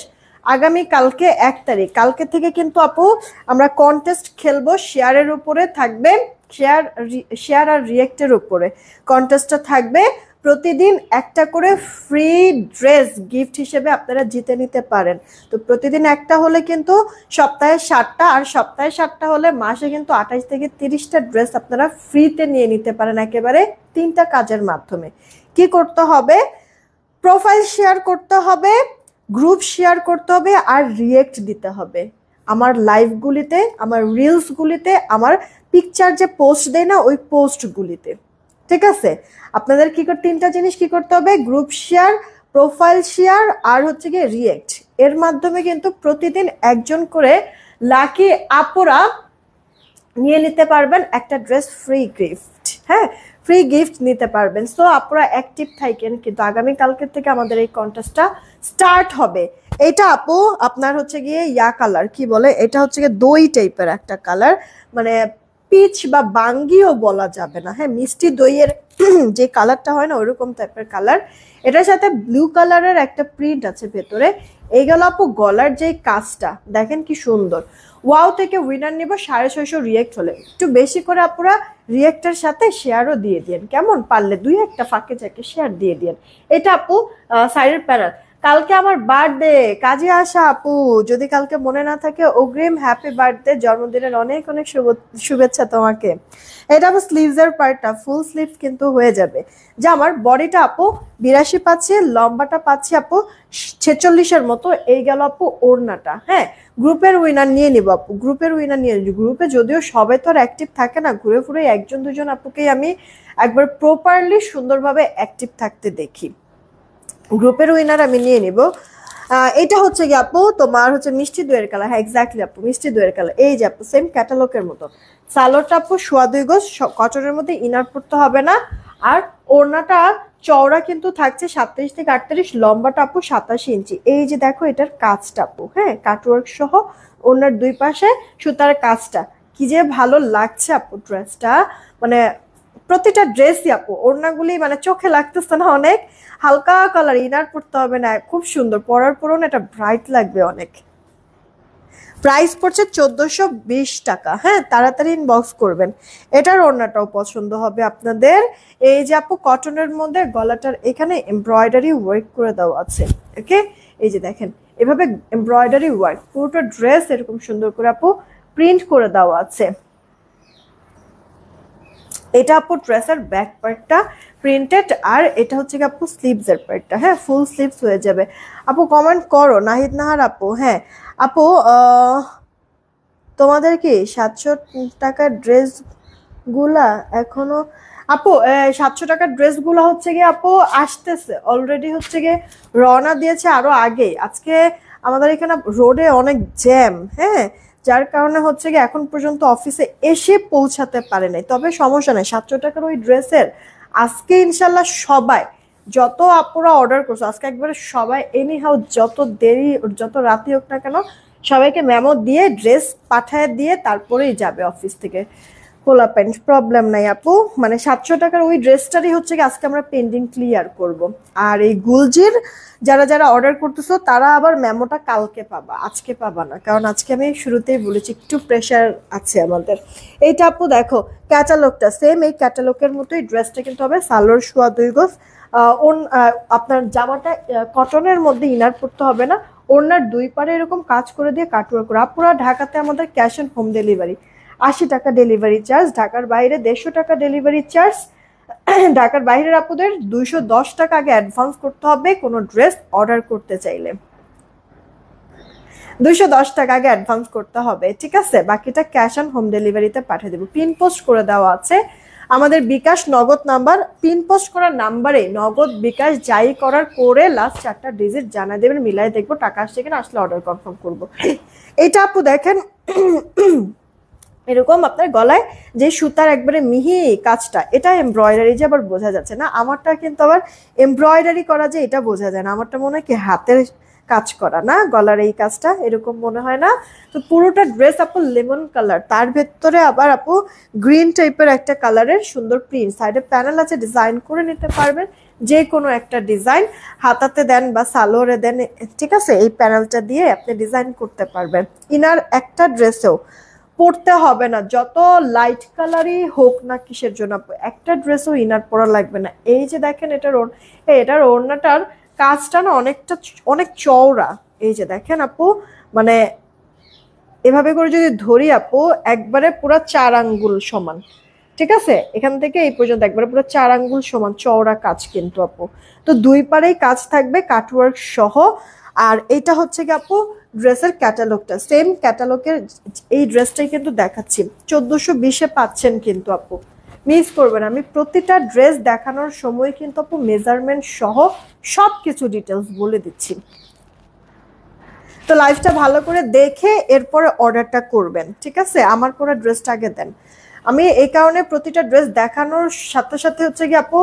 S1: আগামী কালকে 1 তারিখ, কালকে থেকে কিন্তু আপু আমরা কন্টেস্ট খেলবো। শেয়ারের উপরে থাকবে, শেয়ার আর রিয়েক্টের উপরে কন্টেস্টটা থাকবে। প্রতিদিন একটা করে ফ্রি ড্রেস গিফট হিসেবে আপনারা জিতে নিতে পারেন। তো প্রতিদিন একটা হলে কিন্তু সপ্তাহে 7টা, আর সপ্তাহে 7টা হলে মাসে কিন্তু 28 থেকে 30টা ড্রেস আপনারা ফ্রিতে নিয়ে নিতে পারেন, একেবারে 3টা কাজের মাধ্যমে। কি করতে হবে? প্রোফাইল শেয়ার করতে হবে, গ্রুপ শেয়ার করতে হবে, আর রিয়েক্ট দিতে হবে আমার লাইভগুলিতে, আমার রিলসগুলিতে, আমার পিকচার যে পোস্ট দেয় না ওই পোস্টগুলিতে, ঠিক আছে? আপনাদের কি করতে, 3টা জিনিস কি করতে হবে? গ্রুপ শেয়ার, প্রোফাইল শেয়ার, আর হচ্ছে গিয়ে রিয়েক্ট। এর মাধ্যমে কিন্তু প্রতিদিন একজন করে লাকি আপুরা নিয়ে নিতে পারবেন একটা ড্রেস ফ্রি গিফট। হ্যাঁ, ফ্রি গিফট নিতে পারবেন। সো আপনারা অ্যাক্টিভ থাকেন, কিন্তু আগামী কালকের থেকে আমাদের এই কন্টেস্টটা স্টার্ট হবে। এটা আপু আপনার হচ্ছে গিয়ে কালার কি বলে, এটা হচ্ছে গিয়ে দই টাইপের একটা কালার, মানে পিচ বা বাঙ্গিও বলা যাবে না। হ্যাঁ, মিষ্টি দইয়ের যে কালারটা হয় না ওইরকম টাইপের কালার। এটার সাথে ব্লু কালারের একটা প্রিন্ট আছে ভেতরে। এই গেল আপু গলার যে কাজটা, দেখেন কি সুন্দর। ওয়াও থেকে উইনার নিব 650 রিয়েক্ট হলে। একটু বেশি করে আপুরা রিয়েক্টের সাথে শেয়ারও দিয়ে দিন, কেমন? পারলে 2-1টা ফাঁকে চাকে শেয়ার দিয়ে দিন। এটা আপু সাইডের প্যারাল। কালকে আমার বার্থডে, কাজে আসা আপু, যদি কালকে মনে না থাকে অগ্রিম হ্যাপি বার্থডে, জন্মদিনের অনেক অনেক শুভেচ্ছা তোমাকে। এটা আপু স্লিভস এর পার্টটা ফুল স্লিভস কিন্তু হয়ে যাবে। যে আমার বডিটা আপু 82 পাচ্ছি, লম্বাটা পাচ্ছি আপু 46-এর মতো। এই গেল আপু ওড়নাটা। হ্যাঁ, গ্রুপের উইনার নিয়ে নিব আপু, গ্রুপের উইনার নিয়ে নিব। গ্রুপে যদিও সবাই তো আর অ্যাক্টিভ থাকে না, ঘুরে ঘুরে একজন দুজন আপুকেই আমি একবার প্রপারলি সুন্দরভাবে অ্যাক্টিভ থাকতে দেখি। গ্রুপের উইনার আমি নিয়ে নিব। এটা হচ্ছে কি আপু তোমার হচ্ছে মিষ্টি দইয়ের কালার। হ্যাঁ এক্স্যাক্টলি আপু, মিষ্টি দইয়ের কালার। এই যে আপু সেম ক্যাটালগের মতো। সালোয়ারটা আপু 2.25 গজ, কটনের মধ্যে ইনার পড়তে হবে না। আর ওড়নাটা চওড়া কিন্তু থাকছে 37 থেকে 38, লম্বাটা আপু 87 ইঞ্চি। এই যে দেখো এটার কাজটা আপু, হ্যাঁ কাটওয়ার্ক সহ ওড়নার দুই পাশে সুতার কাজটা, কি যে ভালো লাগছে আপু ড্রেসটা। মানে প্রতিটা ড্রেসই আপু ওড়নাগুলি মানে চোখে লাগতেছে না, অনেক হালকা কালার, ইনার পড়তে হবে না, খুব সুন্দর। পরার পরও না এটা ব্রাইট লাগবে অনেক। প্রাইস পড়ছে 1420 টাকা। হ্যাঁ তাড়াতাড়ি ইনবক্স করবেন। এটার ওড়নাটাও পছন্দ হবে আপনাদের। এই যে আপু কটনের মধ্যে গলাটার এখানে এমব্রয়ডারি ওয়ার্ক করে দেওয়া আছে। ওকে, এই যে দেখেন এভাবে এমব্রয়ডারি ওয়ার্ক, পুরোটা ড্রেস এরকম সুন্দর করে আপু প্রিন্ট করে দেওয়া আছে। এটা আপু ড্রেসের ব্যাক পার্টটা প্রিন্টেড, আর এটা হচ্ছে কি আপু স্লিভস এর পার্টটা। হ্যাঁ ফুল স্লিভস হয়ে যাবে। আপু কমেন্ট করো নাহিদ নাহার আপু। হ্যাঁ আপু তোমাদের কি 700 টাকার ড্রেস গুলা এখনো আপু 700 টাকার ড্রেস গুলা হচ্ছে গিয়ে আপু আসতেছে অলরেডি, হচ্ছে গিয়ে রওনা দিয়েছে আরো আগে। আজকে আমাদের এখানে রোডে অনেক জ্যাম, হ্যাঁ যার কারণে হচ্ছে গিয়ে এখন পর্যন্ত অফিসে এসে পৌঁছাতে পারে নাই। তবে সমস্যা নেই, 700 টাকার ওই ড্রেসের আজকে ইনশাল্লাহ সবাই যত আপুরা অর্ডার করছো আজকে একবারে সবাই এনি হাউ, যত দেরি যত রাতি হোক না কেন সবাইকে মেমো দিয়ে ড্রেস পাঠায় দিয়ে তারপরেই যাবে অফিস থেকে। খোলা প্যান্ট প্রবলেম নাই আপু, মানে 700 টাকার ওই ড্রেসটারই হচ্ছে কি আজকে আমরা পেন্ডিং ক্লিয়ার করব। আর এই গুলজির যারা যারা অর্ডার করতেছো তারা আবার মেমোটা কালকে পাবা, আজকে পাবা না, কারণ আজকে আমি শুরুতেই বলেছি একটু প্রেশার আছে আমাদের। এইটা আপু দেখো ক্যাটালগটা সেম, এই ক্যাটালগের মতোই ড্রেসটা কিন্তু হবে সালোয়ার 2.25 গজ। আপনার জামাটা কটনের মধ্যে ইনার পড়তে হবে না। ওড়নার দুই পারে এরকম কাজ করে দিয়ে কাটওয়ার্ক করে। আপুরা ঢাকাতে আমাদের ক্যাশ অন হোম ডেলিভারি, 80 টাকা ডেলিভারি চার্জ, ঢাকার বাইরে 150 টাকা ডেলিভারি চার্জ। ঢাকার বাইরের আপুদের 210 টাকা আগে অ্যাডভান্স করতে হবে কোনো ড্রেস অর্ডার করতে চাইলে। 210 টাকা আগে অ্যাডভান্স করতে হবে, ঠিক আছে? বাকিটা ক্যাশ অন হোম ডেলিভারিতে পাঠিয়ে দেবো। পিন পোস্ট করে দেওয়া আছে আমাদের বিকাশ নগদ নাম্বার। পিন পোস্ট করার নাম্বারে নগদ বিকাশ যাই করার করে লাস্ট 4টা ডিজিট জানা দেবেন, মিলাই দেখবো টাকা আসছে কিনা, আসলে অর্ডার কনফার্ম করবো। এটা আপু দেখেন এরকম আপনার গলায় যে সুতার একবারে মিহি কাজটা, এটা এমব্রয়ডারি যে আবার বোঝা যাচ্ছে না। আমারটা কিন্তু আবার এমব্রয়ডারি করা যে এটা বোঝা যায় না, আমারটা মনে হয় কি হাতের কাজ করা না, গলার এই কাজটা এরকম মনে হয় না। তো পুরোটা ড্রেস আপু লেমন কালার, তার ভেতরে আবার আপু গ্রিন টাইপের একটা কালারের সুন্দর প্রিন্ট, সাইডে প্যানেল আছে, ডিজাইন করে নিতে পারবেন যে কোনো একটা ডিজাইন, হাতাতে দেন বা সালোয়ারে দেন, ঠিক আছে? এই প্যানেলটা দিয়ে আপনি ডিজাইন করতে পারবেন। ইনার একটা ড্রেসেও পড়তে হবে না, যত লাইট কালারই হোক না কিসের জন্য একটা ড্রেসও ইনার পরা লাগবে না। এই যে দেখেন এটার ওড়নাটার কাজটা না অনেকটা অনেক চওড়া। এই যে দেখেন আপু, মানে এভাবে করে যদি ধরি আপু একবারে পুরো 4 আঙ্গুল সমান, ঠিক আছে? এখান থেকে এই পর্যন্ত একবারে পুরো 4 আঙ্গুল সমান চওড়া কাজ কিন্তু আপু। তো দুই পারেই কাজ থাকবে কাটওয়ার্ক সহ। আর এটা হচ্ছে কি আপু ড্রেসের ক্যাটালগটা, সেম ক্যাটালগের এই ড্রেসটাই কিন্তু দেখাচ্ছি। 1420-এ পাচ্ছেন কিন্তু আপু, মিস করবেন। আমি প্রতিটা ড্রেস দেখানোর সময় কিন্তু আপু মেজারমেন্ট সহ সবকিছু ডিটেলস বলে দিচ্ছি। তো লাইভটা ভালো করে দেখে এরপরে অর্ডারটা করবেন, ঠিক আছে? আমার পরা ড্রেসটা আগে দেন। আমি এই কারণে প্রতিটা ড্রেস দেখানোর সাথে সাথে হচ্ছে কি আপু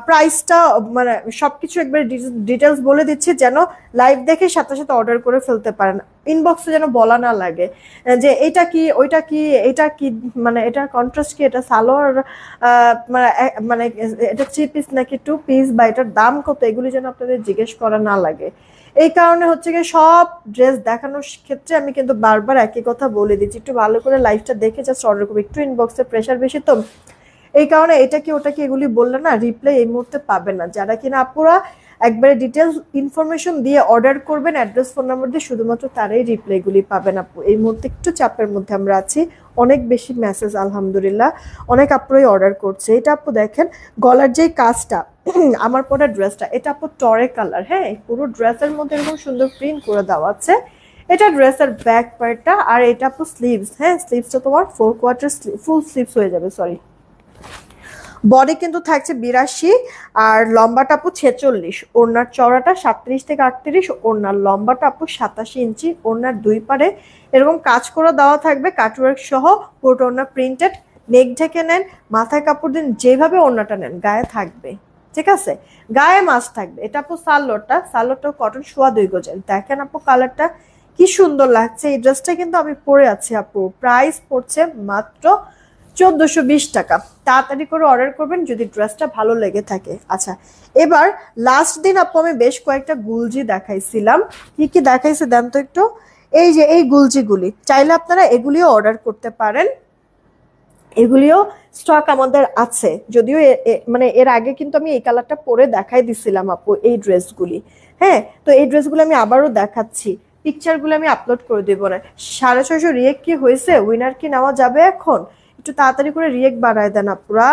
S1: প্রাইসটা মানে সবকিছু একবার ডিটেলস বলে দিচ্ছি, যেন লাইভ দেখে সাথে সাথে অর্ডার করে ফেলতে পারেন, ইনবক্সে যেন বলা না লাগে যে এটা কি ওইটা কি এটা কি, মানে এটা কন্ট্রাস্ট কি, এটা সালোয়ার মানে মানে এটা 3 পিস নাকি 2 পিস, বা এটার দাম কত, এগুলি যেন আপনাদের জিজ্ঞেস করা না লাগে। এই কারণে হচ্ছে কি সব ড্রেস দেখানোর ক্ষেত্রে আমি কিন্তু বারবার একই কথা বলে দিচ্ছি, একটু ভালো করে লাইভটা দেখে জাস্ট অর্ডার করবো। একটু ইনবক্সে প্রেশার বেশি তো, এই কারণে এটা কি ওটা কি এগুলি বললে না রিপ্লাই এই মুহূর্তে পাবেন না। যারা কিনা আপুরা একবারে ডিটেলস ইনফরমেশন দিয়ে অর্ডার করবেন অ্যাড্রেস ফোন নাম্বার দিয়ে, শুধুমাত্র তারাই রিপ্লাইগুলি পাবেন আপু। এই মুহূর্তে একটু চাপের মধ্যে আমরা আছি, অনেক বেশি মেসেজ আলহামদুলিল্লাহ, অনেক আপুরাই অর্ডার করছে। এটা আপু দেখেন গলার যেই কাজটা আমার পরা ড্রেসটা, এটা আপু টরে কালার, হ্যাঁ পুরো ড্রেসের মধ্যে এরকম সুন্দর প্রিন্ট করে দেওয়া আছে। এটা ড্রেসের ব্যাক পার্টটা, আর এটা আপু স্লিভস, হ্যাঁ স্লিভসটা তোমার 4 কোয়ার্টার ফুল স্লিভস হয়ে যাবে, সরি। বডি কিন্তু থাকছে 82, আর লম্বাটা আপু 46, ওড়নার চওড়াটা 37 থেকে 38, ওড়নার লম্বাটা আপু 87 ইঞ্চি, ওড়নার 2 পারে এরকম কাজ করে দেওয়া থাকবে কাটওয়ার্ক সহ, পুরো ওড়না প্রিন্টেড। নেক ঢেকে নেন, মাথায় কাপড় দিন, যেভাবে ওড়নাটা নেন গায়ে থাকবে, ঠিক আছে? গায়ে মাছ থাকবে। এটা আপু সালোয়ারটাও কটন, সোয়া 2 গজের। দেখেন আপু কালারটা কি সুন্দর লাগছে। এই ড্রেসটা কিন্তু আমি পরে আছি আপু, প্রাইস পড়ছে মাত্র 1420 টাকা। তাড়াতাড়ি করে অর্ডার করবেন যদি ড্রেসটা ভালো লেগে থাকে। আচ্ছা, এবার লাস্ট দিন আপু আমি বেশ কয়েকটা গুলজি দেখাইছিলাম। কি কি দেখাইছে দেন তো একটু। এই যে এই গুলজিগুলি চাইলে আপনারা এগুলিও অর্ডার করতে পারেন, এগুলিও স্টক আমাদের আছে। যদিও মানে এর আগে কিন্তু আমি এই কালারটা পরে দেখাই দিছিলাম আপু, এই ড্রেসগুলি। হ্যাঁ, তো এই ড্রেসগুলো আমি আবারও দেখাচ্ছি, পিকচারগুলো আমি আপলোড করে দেবো না। 650 রিয়েক্ট কি হয়েছে, উইনার কি নেওয়া যাবে এখন? একটু তাড়াতাড়ি করে রিয়েক্ট বাড়ায় দেন আপুরা।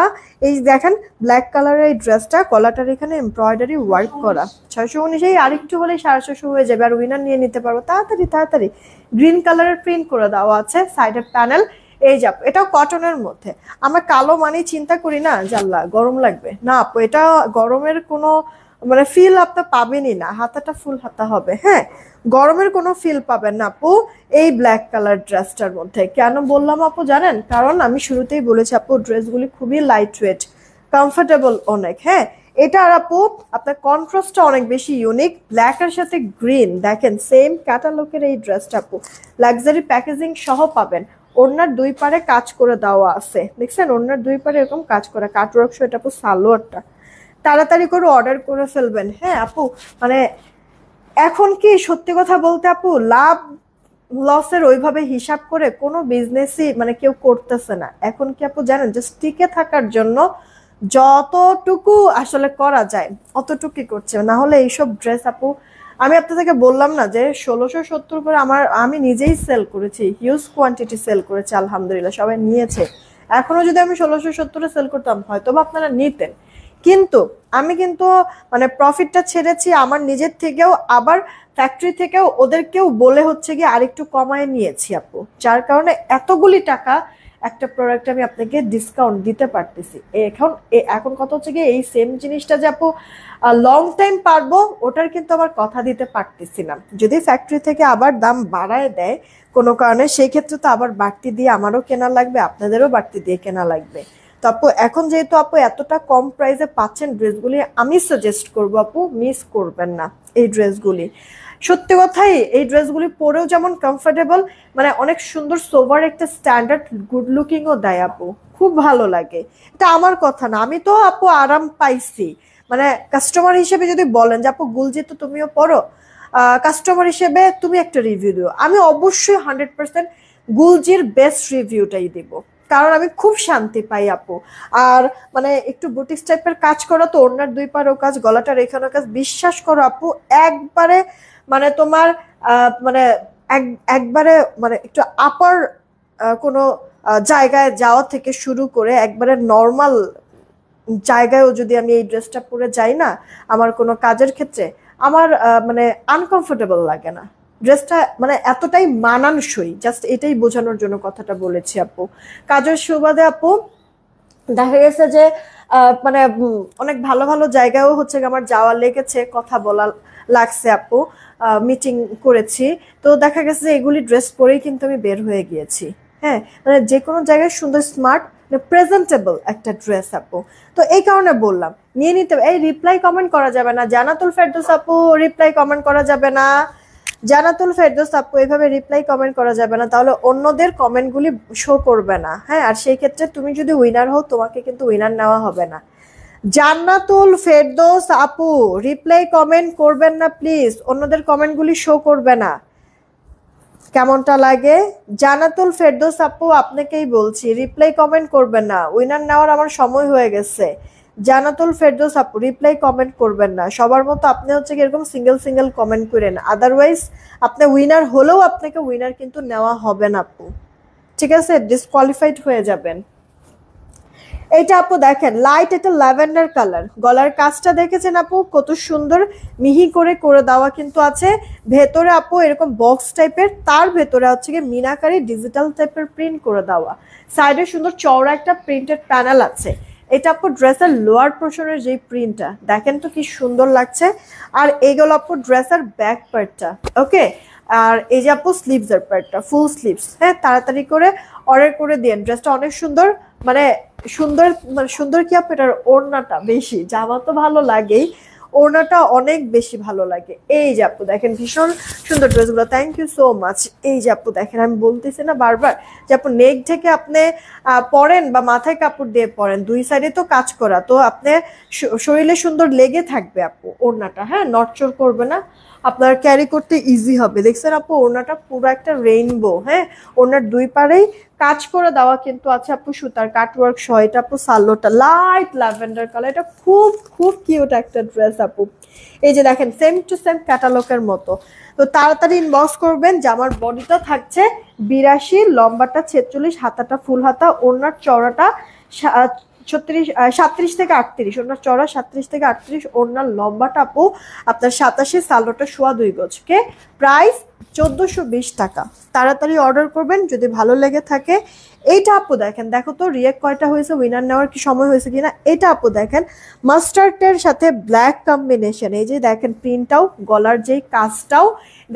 S1: এই দেখেন ব্ল্যাক কালারের এই ড্রেসটা, গলাটার এখানে এমব্রয়ডারি ওয়ার্ক করা, 619, আরেকটু হলে 650 হয়ে যাবে, আর উইনার নিয়ে নিতে পারবো তাড়াতাড়ি তাড়াতাড়ি। গ্রিন কালারের প্রিন্ট করে দেওয়া আছে সাইডের প্যানেল। এই যে আপু এটাও কটনের মধ্যে। আমরা কালো মানে চিন্তা করি না জানলা গরম লাগবে, না আপু এটা গরমের কোনো মানে ফিল আপনি পাবেনই না, হাতাটা ফুল হাতা হবে, হ্যাঁ গরমের কোনো ফিল পাবেন না আপু এই ব্ল্যাক কালার ড্রেসটার মধ্যে। কেন বললাম আপু জানেন, কারণ আমি শুরুতেই বলেছি আপু ড্রেসগুলি খুবই লাইট ওয়েট, কমফোর্টেবল অনেক। হ্যাঁ, এটা আর আপু আপনার কন্ট্রাস্টটা অনেক বেশি ইউনিক, ব্ল্যাক এর সাথে গ্রিন। দেখেন সেম ক্যাটালগের এই ড্রেসটা আপু লাক্সারি প্যাকেজিং সহ পাবেন। ওড়নার 2 পারে কাজ করে দেওয়া আছে, দেখছেন ওড়নার 2 পারে এরকম কাজ করা কাটওয়ার্ক। এটা আপু সালোয়ারটা, তাড়াতাড়ি করে অর্ডার করে ফেলবেন। হ্যাঁ আপু মানে এখন কি সত্যি কথা বলতে আপু লাভ লসের ওইভাবে হিসাব করে কোনো বিজনেসই মানে কেউ করতেছে না এখন। কি আপু জানেন, জাস্ট টিকে থাকার জন্য যতটুকু আসলে করা যায় অতটুকুই করছে, না হলে এইসব ড্রেস আপু আমি আপনাদেরকে বললাম না যে 1670 করে আমি নিজেই সেল করেছি, হিউজ কোয়ান্টিটি সেল করেছি আলহামদুলিল্লাহ, সবাই নিয়েছে। এখনো যদি আমি 1670-এ সেল করতাম হয়তো বা আপনারা নিতেন, কিন্তু আমি কিন্তু মানে প্রফিটটা ছেড়েছি আমার নিজের থেকেও, আবার ফ্যাক্টরি থেকেও ওদেরকেও বলে হচ্ছে গিয়ে আরেকটু কমায় নিয়েছি আপু, যার কারণে এতগুলি টাকা একটা প্রোডাক্ট আমি আপনাকে ডিসকাউন্ট দিতে পারতেছি। এখন কথা হচ্ছে গিয়ে এই সেম জিনিসটা যে আপু লং টাইম পারবো ওটার কিন্তু আবার কথা দিতে পারতেছি না। যদি ফ্যাক্টরি থেকে আবার দাম বাড়ায় দেয় কোনো কারণে, সেই ক্ষেত্রে তো আবার বাড়তি দিয়ে আমারও কেনা লাগবে, আপনাদেরও বাড়তি দিয়ে কেনা লাগবে। তো আপু এখন যেহেতু আপু এতটা কম প্রাইসে পাচ্ছেন ড্রেসগুলি, আমি সাজেস্ট করবো আপু মিস করবেন না এই ড্রেসগুলি। সত্যি কথাই এই ড্রেসগুলি পরেও যেমন কমফোর্টেবল, মানে অনেক সুন্দর সোভার একটা স্ট্যান্ডার্ড গুড লুকিংও দেয় আপু, খুব ভালো লাগে। এটা আমার কথা না, আমি তো আপু আরাম পাইছি। মানে কাস্টমার হিসেবে যদি বলেন যে আপু গুলজি তো তুমিও পড়ো, কাস্টমার হিসেবে তুমি একটা রিভিউ দিও, আমি অবশ্যই 100% গুলজির বেস্ট রিভিউটাই দিব, কারণ আমি খুব শান্তি পাই আপু। আর মানে একটু বুটিক্স টাইপের কাজ করো তো, ওড়নার 2 পারেও কাজ, গলাটার এখানেও কাজ, বিশ্বাস করো আপু একবারে মানে তোমার মানে একবারে মানে একটু আপার কোনো জায়গায় যাওয়া থেকে শুরু করে একবারে নর্মাল জায়গায়ও যদি আমি এই ড্রেসটা পরে যাই না আমার কোনো কাজের ক্ষেত্রে, আমার মানে আনকমফোর্টেবল লাগে না। ড্রেসটা মানে এতটাই মানানসই, জাস্ট এটাই বোঝানোর জন্য কথাটা বলেছি আপু। কাজের সুবাদে আপু দেখা গেছে যে মানে অনেক ভালো ভালো জায়গায়ও হচ্ছে গিয়ে আমার যাওয়া লেগেছে, কথা বলা লাগছে আপু, মিটিং করেছি। তো দেখা গেছে যে এগুলি ড্রেস পরেই কিন্তু আমি বের হয়ে গিয়েছি। হ্যাঁ, মানে যে কোনো জায়গায় সুন্দর স্মার্ট প্রেজেন্টেবল একটা ড্রেস আপু। তো এই কারণে বললাম নিয়ে নিতে। এই রিপ্লাই কমেন্ট করা যাবে না জান্নাতুল ফেরদৌস আপু, রিপ্লাই কমেন্ট করা যাবে না। জান্নাতুল ফেরদৌস আপু, এভাবে রিপ্লাই কমেন্ট করা যাবে না, তাহলে অন্যদের কমেন্টগুলি শো করবে না। হ্যাঁ, আর সেই ক্ষেত্রে তুমি যদি উইনার হও তোমাকে কিন্তু উইনার নেওয়া হবে না। জান্নাতুল ফেরদৌস আপু, রিপ্লাই কমেন্ট করবেন না প্লিজ, অন্যদের কমেন্টগুলি শো করবে না। কেমনটা লাগে? জান্নাতুল ফেরদৌস আপু, আপনাকেই বলছি রিপ্লাই কমেন্ট করবেন না, উইনার নেওয়ার আমার সময় হয়ে গেছে। জান্নাতুল ফেরদৌস আপু, রিপ্লাই কমেন্ট করবেন না, সবার মতো আপনি হচ্ছে কি এরকম সিঙ্গেল সিঙ্গেল কমেন্ট করেন, আদারওয়াইজ আপনি উইনার হলেও আপনাকে উইনার কিন্তু নেওয়া হবে না আপু, ঠিক আছে? ডিসকোয়ালিফাইড হয়ে যাবেন। এইটা আপু দেখেন, লাইট এটা ল্যাভেন্ডার কালার, গলার কাজটা দেখেছেন আপু কত সুন্দর মিহি করে করে দেওয়া কিন্তু আছে। ভেতরে আপু এরকম বক্স টাইপের, তার ভেতরে হচ্ছে গিয়ে মিনাকারি ডিজিটাল টাইপের প্রিন্ট করে দেওয়া, সাইডে সুন্দর চওড়া একটা প্রিন্টেড প্যানেল আছে। এটা আপু ড্রেসের লোয়ার পোর্শনের যে প্রিন্টটা দেখেন তো কি সুন্দর লাগছে। আর এইগুলো আপু ড্রেসের ব্যাক পার্টটা, ওকে। আর এই যে আপু স্লিভসের পার্টটা ফুল স্লিভস, হ্যাঁ তাড়াতাড়ি করে অর্ডার করে দিন, ড্রেসটা অনেক সুন্দর। মানে সুন্দর, মানে সুন্দর কি আপু এটার ওড়নাটা বেশি, জামা তো ভালো লাগেই, ওড়নাটা অনেক বেশি ভালো লাগে। এই যে আপু দেখেন ভীষণ সুন্দর ড্রেসগুলো, থ্যাংক ইউ সো মাচ। এই যে আপু দেখেন, আমি বলতেছি না বারবার যে আপু নেক থেকে আপনি পরেন বা মাথায় কাপড় দিয়ে পরেন, দুই সাইডে তো কাজ করা, তো আপনি শরীরে সুন্দর লেগে থাকবে আপু ওড়নাটা, হ্যাঁ নড়চড় করবে না, আপনার ক্যারি করতে ইজি হবে। দেখছেন আপু ওড়নাটা পুরো একটা রেইনবো, হ্যাঁ ওড়নার দুই পারেই কাজ করে দেওয়া কিন্তু আছে আপু সুতার কাটওয়ার্ক সহ। এটা আপু সালোটা লাইট ল্যাভেন্ডার কালার, এটা খুব খুব কিউট একটা ড্রেস আপু। এই যে দেখেন সেম টু সেম ক্যাটালগের মতো। তো তাড়াতাড়ি ইনবক্স করবেন। জামার বডিটা থাকছে 82, লম্বাটা 46, হাতাটা ফুল হাতা, ওড়নার চওড়াটা 37 থেকে 38, ওড়নার চওড়া 37 থেকে 38, ওড়নার লম্বাটা আপু আপনার 87, সালোটা 2.5 গজ, কে প্রাইস 1420 টাকা। তাড়াতাড়ি অর্ডার করবেন যদি ভালো লেগে থাকে। এইটা আপু দেখেন, দেখো তো রিয়েক্ট কয়টা হয়েছে, উইনার নেওয়ার কি সময় হয়েছে কিনা। এটা আপু দেখেন মাস্টার্ডের সাথে ব্ল্যাক কম্বিনেশন, এই যে দেখেন প্রিন্টটাও, গলার যেই কাজটাও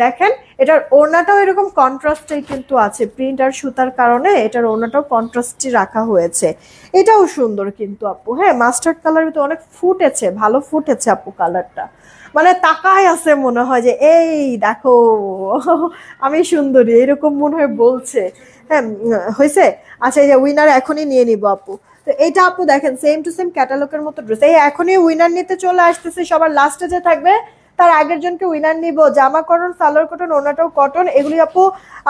S1: দেখেন, এটার ওড়নাটাও এরকম কন্ট্রাস্টেই কিন্তু আছে, প্রিন্ট আর সুতার কারণে এটার ওড়নাটাও কন্ট্রাস্টই রাখা হয়েছে। এটাও সুন্দর কিন্তু আপু, হ্যাঁ মাস্টার্ড কালার তো অনেক ফুটেছে, ভালো ফুটেছে আপু কালারটা, মানে তাকায় আছে মনে হয় যে এই দেখো আমি সুন্দরী, এরকম মনে হয় বলছে। হ্যাঁ হয়েছে। আচ্ছা এই যে উইনার এখনই নিয়ে নিব আপু। তো এইটা আপু দেখেন সেম টু সেম ক্যাটালগের মতো ড্রেস, এই এখনই উইনার নিতে চলে আসতেছে, সবার লাস্টে যে থাকবে তার আগের জনকে উইনার নিব। জামা কটন, সালোয়ার কটন, ওনাটাও কটন, এগুলি আপু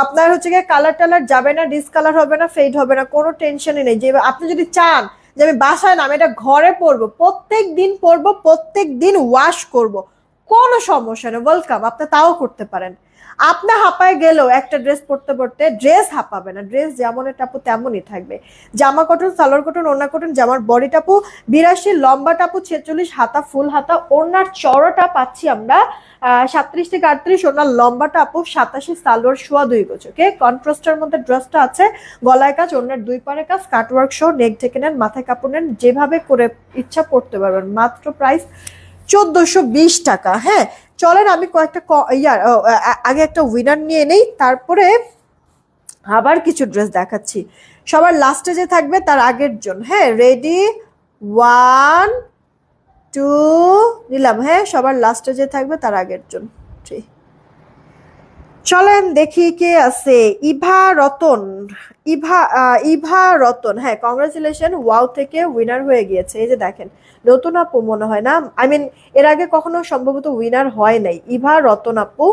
S1: আপনার হচ্ছে গিয়ে কালার টালার যাবে না, ডিসকালার হবে না, ফেড হবে না, কোনো টেনশনই নেই। যে আপনি যদি চান যে আমি বাসায় না আমি এটা ঘরে পরবো, প্রত্যেক দিন পরবো, প্রত্যেক দিন ওয়াশ করব, কোনো সমস্যা নেই, ওয়েলকাম, আপনি তাও করতে পারেন। আপনি হাঁপায় গেলেও একটা ড্রেস পরতে পরতে ড্রেস হাঁপাবে না, ড্রেস যেমন এটা আপু তেমনই থাকবে। জামা কটন, সালোয়ার কটন, ওড়না কটন, জামার বডি টাপু 82, লম্বা টাপু 46, হাতা ফুল হাতা, ওড়নার চড়াটা পাচ্ছি আমরা 37 থেকে 38, ওড়নার লম্বাটা আপু 87, সালোয়ার 2.5 গজ, ওকে কন্ট্রাস্টের মধ্যে ড্রেসটা আছে, গলায় কাজ, ওড়নার দুই পারে কাজ, কাটওয়ার্ক সহ, নেক ঢেকে নেন, মাথায় কাপড় নেন, যেভাবে করে ইচ্ছা পড়তে পারবেন। মাত্র প্রাইস 1420 টাকা। হ্যাঁ চলেন আমি কয়েকটা আগে একটা উইনার নিয়ে নেই, তারপরে আবার কিছু ড্রেস দেখাচ্ছি। সবার লাস্টে যে থাকবে তার আগের জন, হ্যাঁ রেডি, 1 2 নিলাম, হ্যাঁ সবার লাস্টে যে থাকবে তার আগের জন। চলেন দেখি কে আছে। ইভা রতন, ইভা রতন, হ্যাঁ কংগ্রাচুলেশন, ওয়াও থেকে উইনার হয়ে গিয়েছে। এই যে দেখেন নতুন আপু মনে হয় না, আই মিন এর আগে কখনো সম্ভবত উইনার হয় নাই। ইভা রতন আপু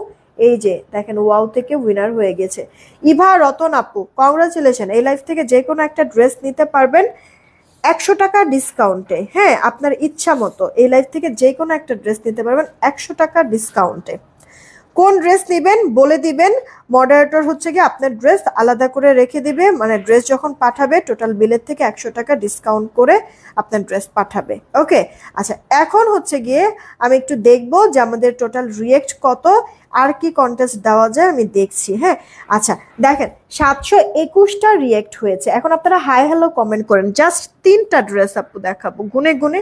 S1: এই যে দেখেন ওয়াও থেকে উইনার হয়ে গেছে। ইভা রতন আপু কংগ্রাচুলেশন, এই লাইফ থেকে যে কোনো একটা ড্রেস নিতে পারবেন 100 টাকা ডিসকাউন্টে। হ্যাঁ আপনার ইচ্ছা মতো এই লাইফ থেকে যে কোনো একটা ড্রেস নিতে পারবেন 100 টাকা ডিসকাউন্টে। কোন ড্রেস নেবেন বলে দিবেন, মডারেটর হচ্ছে কি আপনার ড্রেস আলাদা করে রেখে দিবে, মানে ড্রেস যখন পাঠাবে টোটাল বিলের থেকে 100 টাকা ডিসকাউন্ট করে আপনার ড্রেস পাঠাবে। ওকে, আচ্ছা এখন হচ্ছে গিয়ে আমি একটু দেখবো যে আমাদের টোটাল রিয়েক্ট কত, আর কি কন্টেস্ট দেওয়া যায় আমি দেখছি। হ্যাঁ আচ্ছা দেখেন 721টা রিয়েক্ট হয়েছে। এখন আপনারা হাই হ্যালো কমেন্ট করেন, জাস্ট 3টা ড্রেস আপু দেখাবো, গুনে গুনে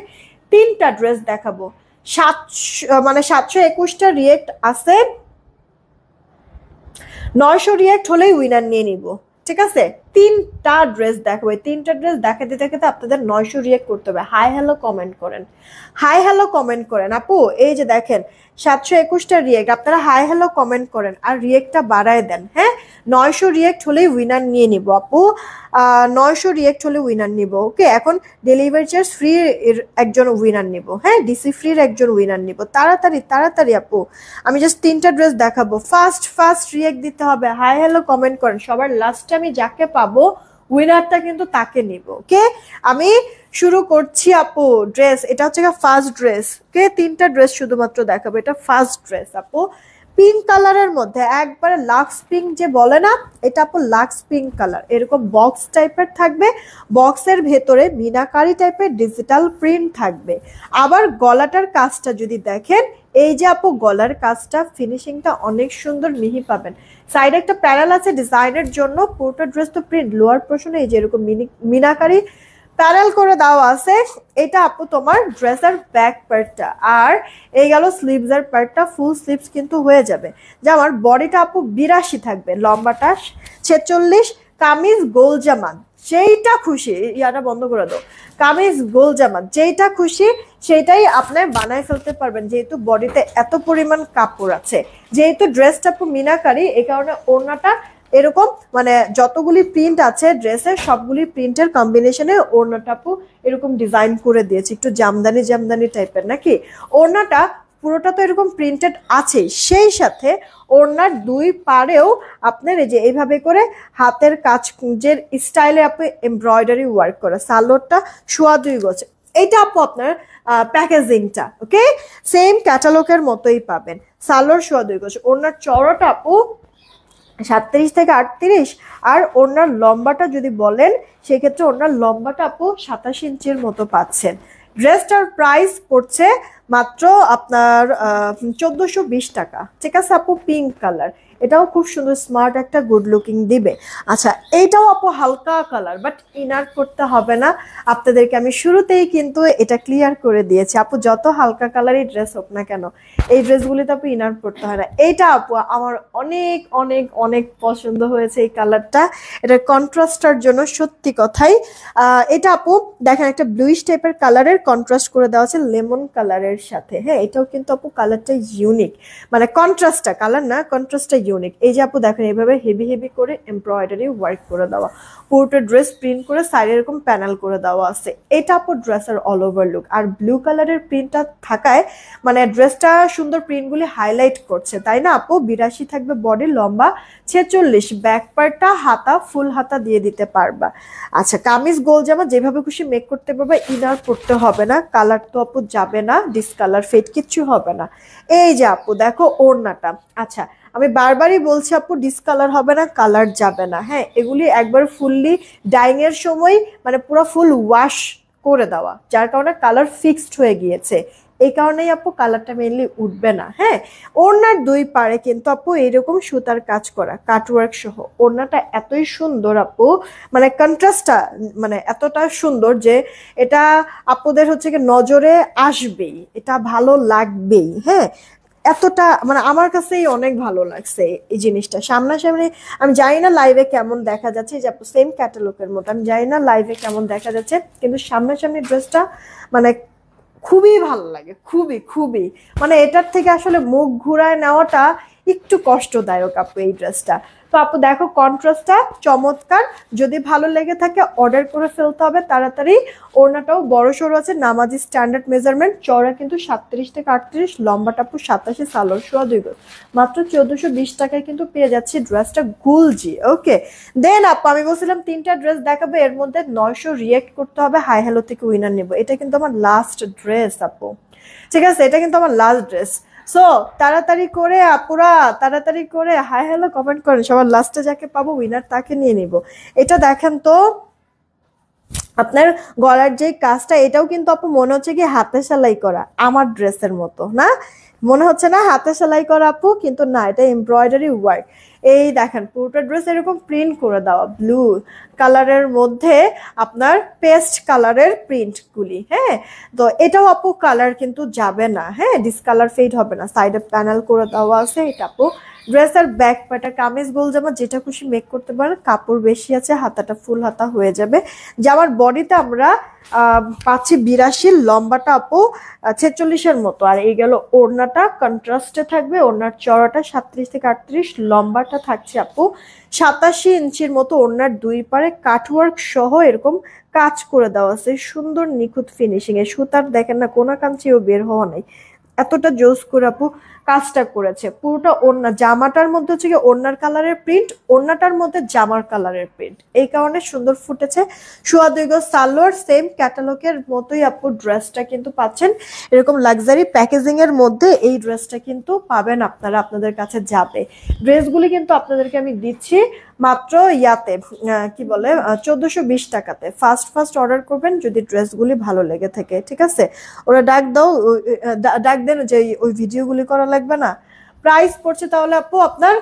S1: 3টা ড্রেস দেখাবো। 721টা রিয়েক্ট আছে, 900 রিয়েক্ট হলেই উইনার নিয়ে নিব, ঠিক আছে? 3টা ড্রেস দেখাবো, 3টা ড্রেস দেখাতে দেখাতে আপনাদের 900 রিয়েক্ট করতে হবে। হাই হ্যালো কমেন্ট করেন, হাই হ্যালো কমেন্ট করেন আপু। এই যে দেখেন 721টা রিয়েক্ট, আপনারা হাই হ্যালো কমেন্ট করেন আর রিয়েক্টটা বাড়ায় দেন। হ্যাঁ 900 রিয়েক্ট হলেই উইনার নিয়ে নিব আপু, 900 রিয়েক্ট হলে উইনার নিব। ওকে, এখন ডেলিভারি চার্জ ফ্রি এর একজন উইনার নিব, হ্যাঁ ডিসি ফ্রির একজন উইনার নিব। তাড়াতাড়ি তাড়াতাড়ি আপু, আমি জাস্ট 3টা ড্রেস দেখাবো। ফার্স্ট ফার্স্ট রিয়েক্ট দিতে হবে, হাই হ্যালো কমেন্ট করেন। সবার লাস্টে আমি যাকে পাবো উইনারটা কিন্তু তাকে নিব। ওকে, আমি শুরু করছি আপু। ড্রেস এটা হচ্ছে ফার্স্ট ড্রেস। ওকে, 3টা ড্রেস শুধুমাত্র দেখাবো, এটা ফার্স্ট ড্রেস আপু, পিঙ্ক কালারের মধ্যে, একবারে লাক্স পিঙ্ক যে বলে না, এটা আপু লাক্স পিঙ্ক কালার, এরকম বক্স টাইপের থাকবে, বক্সের ভেতরে মিনাকারি টাইপের ডিজিটাল প্রিন্ট থাকবে। আবার গলাটার কাজটা যদি দেখেন, এই যে আপু গলার কাজটা ফিনিশিংটা অনেক সুন্দর, মিহি পাবেন। সাইডে একটা প্যানেল আছে ডিজাইনের জন্য, পুরোটা ড্রেস তো প্রিন্ট, লোয়ার পোর্শনে এই যে এরকম মিনাকারি প্যানেল করে দেওয়া আছে। এটা আপু তোমার ড্রেসের ব্যাক পার্টটা, আর এই গেল স্লিভস এর পার্টটা, ফুল স্লিভস কিন্তু হয়ে যাবে। যে আমার বডিটা আপু 82 থাকবে, লম্বাটা 46, কামিজ গোল জামা যেইটা খুশি, ইয়াটা বন্ধ করে দাও, কামিজ গোল জামা যেইটা খুশি সেটাই আপনি বানায় ফেলতে পারবেন, যেহেতু বডিতে এত পরিমাণ কাপড় আছে। যেহেতু ড্রেসটা আপু মিনাকারি, এই কারণে ওড়নাটা এরকম, মানে যতগুলি প্রিন্ট আছে ড্রেসের সবগুলি প্রিন্টের কম্বিনেশনে ওড়নাটা আপু এরকম ডিজাইন করে দিয়েছি, একটু জামদানি জামদানি টাইপের নাকি। ওড়নাটা পুরোটা তো এরকম প্রিন্টেড আছে, সেই সাথে ওড়নার দুই পাড়েও আপনার এই যে এইভাবে করে হাতের কাজের স্টাইলে আপনি এমব্রয়ডারি ওয়ার্ক করা, সালোয়ারটা 2.25 গজ। এইটা আপু আপনার প্যাকেজিংটা ওকে সেম ক্যাটালগের মতোই পাবেন, সালোয়ার 2.25 গজ। ওড়নার চওড়াটা আপু 37 থেকে 38, আর ওনার লম্বাটা যদি বলেন সেক্ষেত্রে ওনার লম্বাটা আপু 27 ইঞ্চির মতো পাচ্ছেন। ড্রেসটার প্রাইস পড়ছে মাত্র আপনার 1420 টাকা, ঠিক আছে আপু? পিঙ্ক কালার, এটাও খুব সুন্দর স্মার্ট একটা গুড লুকিং দিবে। আচ্ছা এইটাও আপু হালকা কালার, বাট ইনার করতে হবে না, আপনাদেরকে আমি শুরুতেই কিন্তু এটা ক্লিয়ার করে দিয়েছি আপু, যত হালকা কালারই ড্রেস হোক না কেন এই ড্রেসগুলিতে আপু ইনার করতে হয় না। এইটা আপু আমার অনেক অনেক অনেক পছন্দ হয়েছে এই কালারটা, এটার কন্ট্রাস্টার জন্য সত্যি কথাই। এটা আপু দেখেন একটা ব্লুইশ টাইপের কালারের কন্ট্রাস্ট করে দেওয়া আছে লেমন কালারের সাথে। হ্যাঁ এটাও কিন্তু আপু কালারটা ইউনিক, মানে কন্ট্রাস্টটা, কালার না কন্ট্রাস্টটা ইউনিক। এই যে আপু দেখেন এইভাবে হেভি হেভি করে এমব্রয়ডারি ওয়ার্ক করে দেওয়া, পুরোটা ড্রেস প্রিন্ট করে সাইডে এরকম প্যানেল করে দেওয়া আছে। এটা আপু ড্রেসের অল ওভার লুক, আর ব্লু কালারের প্রিন্টটা থাকায় মানে ড্রেসটা সুন্দর প্রিন্টগুলি হাইলাইট করছে, তাই না আপু? 82 থাকবে বডি, লম্বা 46, ব্যাক পার্টটা হাতা ফুল হাতা দিয়ে দিতে পারবা। আচ্ছা কামিজ গোল জামা যেভাবে খুশি মেক করতে পারবা, ইনার করতে হবে না, কালার তো আপু যাবে না, ডিসকালার ফেড কিচ্ছু হবে না। এই যে আপু দেখো ওড়নাটা, আচ্ছা আমি বারবারই বলছি আপু ডিসকালার হবে না, কালার যাবে না। হ্যাঁ এগুলি একবার ফুললি ডাইং এর সময় মানে পুরো ফুল ওয়াশ করে দেওয়া, যার কারণে কালার ফিক্সড হয়ে গিয়েছে, এই কারণেই আপু কালারটা মেনলি উঠবে না। হ্যাঁ ওড়নার দুই পাড়ে কিন্তু আপু এইরকম সুতার কাজ করা কাটওয়ার্ক সহ, ওড়নাটা এতই সুন্দর আপু, মানে কন্ট্রাস্টটা মানে এতটা সুন্দর যে এটা আপুদের হচ্ছে কি নজরে আসবেই, এটা ভালো লাগবেই। হ্যাঁ এতটা মানে আমার কাছেই অনেক ভালো লাগছে এই জিনিসটা। সামনাসামনি আমি জানি না লাইভে কেমন দেখা যাচ্ছে, যে সেম ক্যাটালগের মতো, আমি জানি না লাইভে কেমন দেখা যাচ্ছে, কিন্তু সামনাসামনি ড্রেসটা মানে খুবই ভালো লাগে, খুবই খুবই, মানে এটার থেকে আসলে মুখ ঘুরায় নেওয়াটা একটু কষ্টদায়ক আপু এই ড্রেসটা। তো আপু দেখো কন্ট্রাস্টটা চমৎকার, যদি ভালো লেগে থাকে অর্ডার করে ফেলতে হবে তাড়াতাড়ি। ওড়নাটাও বড় সড়ো আছে, নামাজি স্ট্যান্ডার্ড মেজারমেন্ট, চওড়া কিন্তু 37 থেকে 38, লম্বাটা আপু 87, সালোয়ার 2.25 গজ। মাত্র 1420 টাকায় কিন্তু পেয়ে যাচ্ছি ড্রেসটা গুলজি। ওকে দেন আপু আমি বলছিলাম 3টা ড্রেস দেখাবো, এর মধ্যে 900 রিয়েক্ট করতে হবে, হাই হ্যালো থেকে উইনার নেবো। এটা কিন্তু আমার লাস্ট ড্রেস আপু, ঠিক আছে? এটা কিন্তু আমার লাস্ট ড্রেস। সো তাড়াতাড়ি করে আপুরা, তাড়াতাড়ি করে হাই হ্যালো কমেন্ট করেন, সবার লাস্টে যাকে পাবো উইনার তাকে নিয়ে নিব। এটা দেখেন তো আপনার গলার যে কাজটা, এটাও কিন্তু আপু মনে হচ্ছে কি হাতে সেলাই করা, আমার ড্রেসের মতো না? মনে হচ্ছে না হাতে সেলাই করা আপু? কিন্তু না, এটা এমব্রয়ডারি ওয়ার্ক। এই দেখেন পুরোটা ড্রেস এরকম প্রিন্ট করে দেওয়া, ব্লু কালারের মধ্যে আপনার পেস্ট কালারের প্রিন্ট গুলি। হ্যাঁ, তো এটাও আপু কালার কিন্তু যাবে না, হ্যাঁ, ডিসকালার ফেড হবে না। সাইডে প্যানেল করে দেওয়া আছে। এটা আপু ড্রেসের ব্যাক পার্টটা কামিজ গোল জামা যেটা খুশি মেক করতে পারেন, কাপড় বেশি আছে, হাতাটা ফুল হাতা হয়ে যাবে। জামার বডিতে আমরা পাচ্ছি 82, লম্বাটা আপু 46-এর মতো। আর এই গেল ওড়নাটা কন্ট্রাস্টে থাকবে, ওড়নার চড়াটা 37 থেকে 38, লম্বাটা থাকছে আপু 87 ইঞ্চির মতো। ওড়নার দুই পারে কাটওয়ার্ক সহ এরকম কাজ করে দেওয়া আছে, সুন্দর নিখুঁত ফিনিশিং এ। সুতার দেখেন না কোনা কাঞ্চিও বের হওয়া নাই, এতটা জোস করে আপু কাজটা করেছে। পুরোটা ওড়না, জামাটার মধ্যে হচ্ছে কি ওড়নার কালারের প্রিন্ট, ওড়নাটার মধ্যে জামার কালারের প্রিন্ট, এই কারণে সুন্দর ফুটেছে। সোয়া 2 গজ সালোয়ার, সেম ক্যাটালগের মতোই আপু ড্রেসটা কিন্তু পাচ্ছেন এরকম লাক্সারি প্যাকেজিং এর মধ্যে। এই ড্রেসটা কিন্তু পাবেন আপনারা, আপনাদের কাছে যাবে। ড্রেসগুলি কিন্তু আপনাদেরকে আমি দিচ্ছি মাত্র ইয়াতে কি বলে 1420 টাকাতে। ফার্স্ট ফার্স্ট অর্ডার করবেন যদি ড্রেসগুলি ভালো লেগে থাকে, ঠিক আছে? ওরা ডাক দাও, ডাক দেন যে ওই ভিডিওগুলি করা লাগবে না। প্রাইস পড়ছে তাহলে আপু আপনার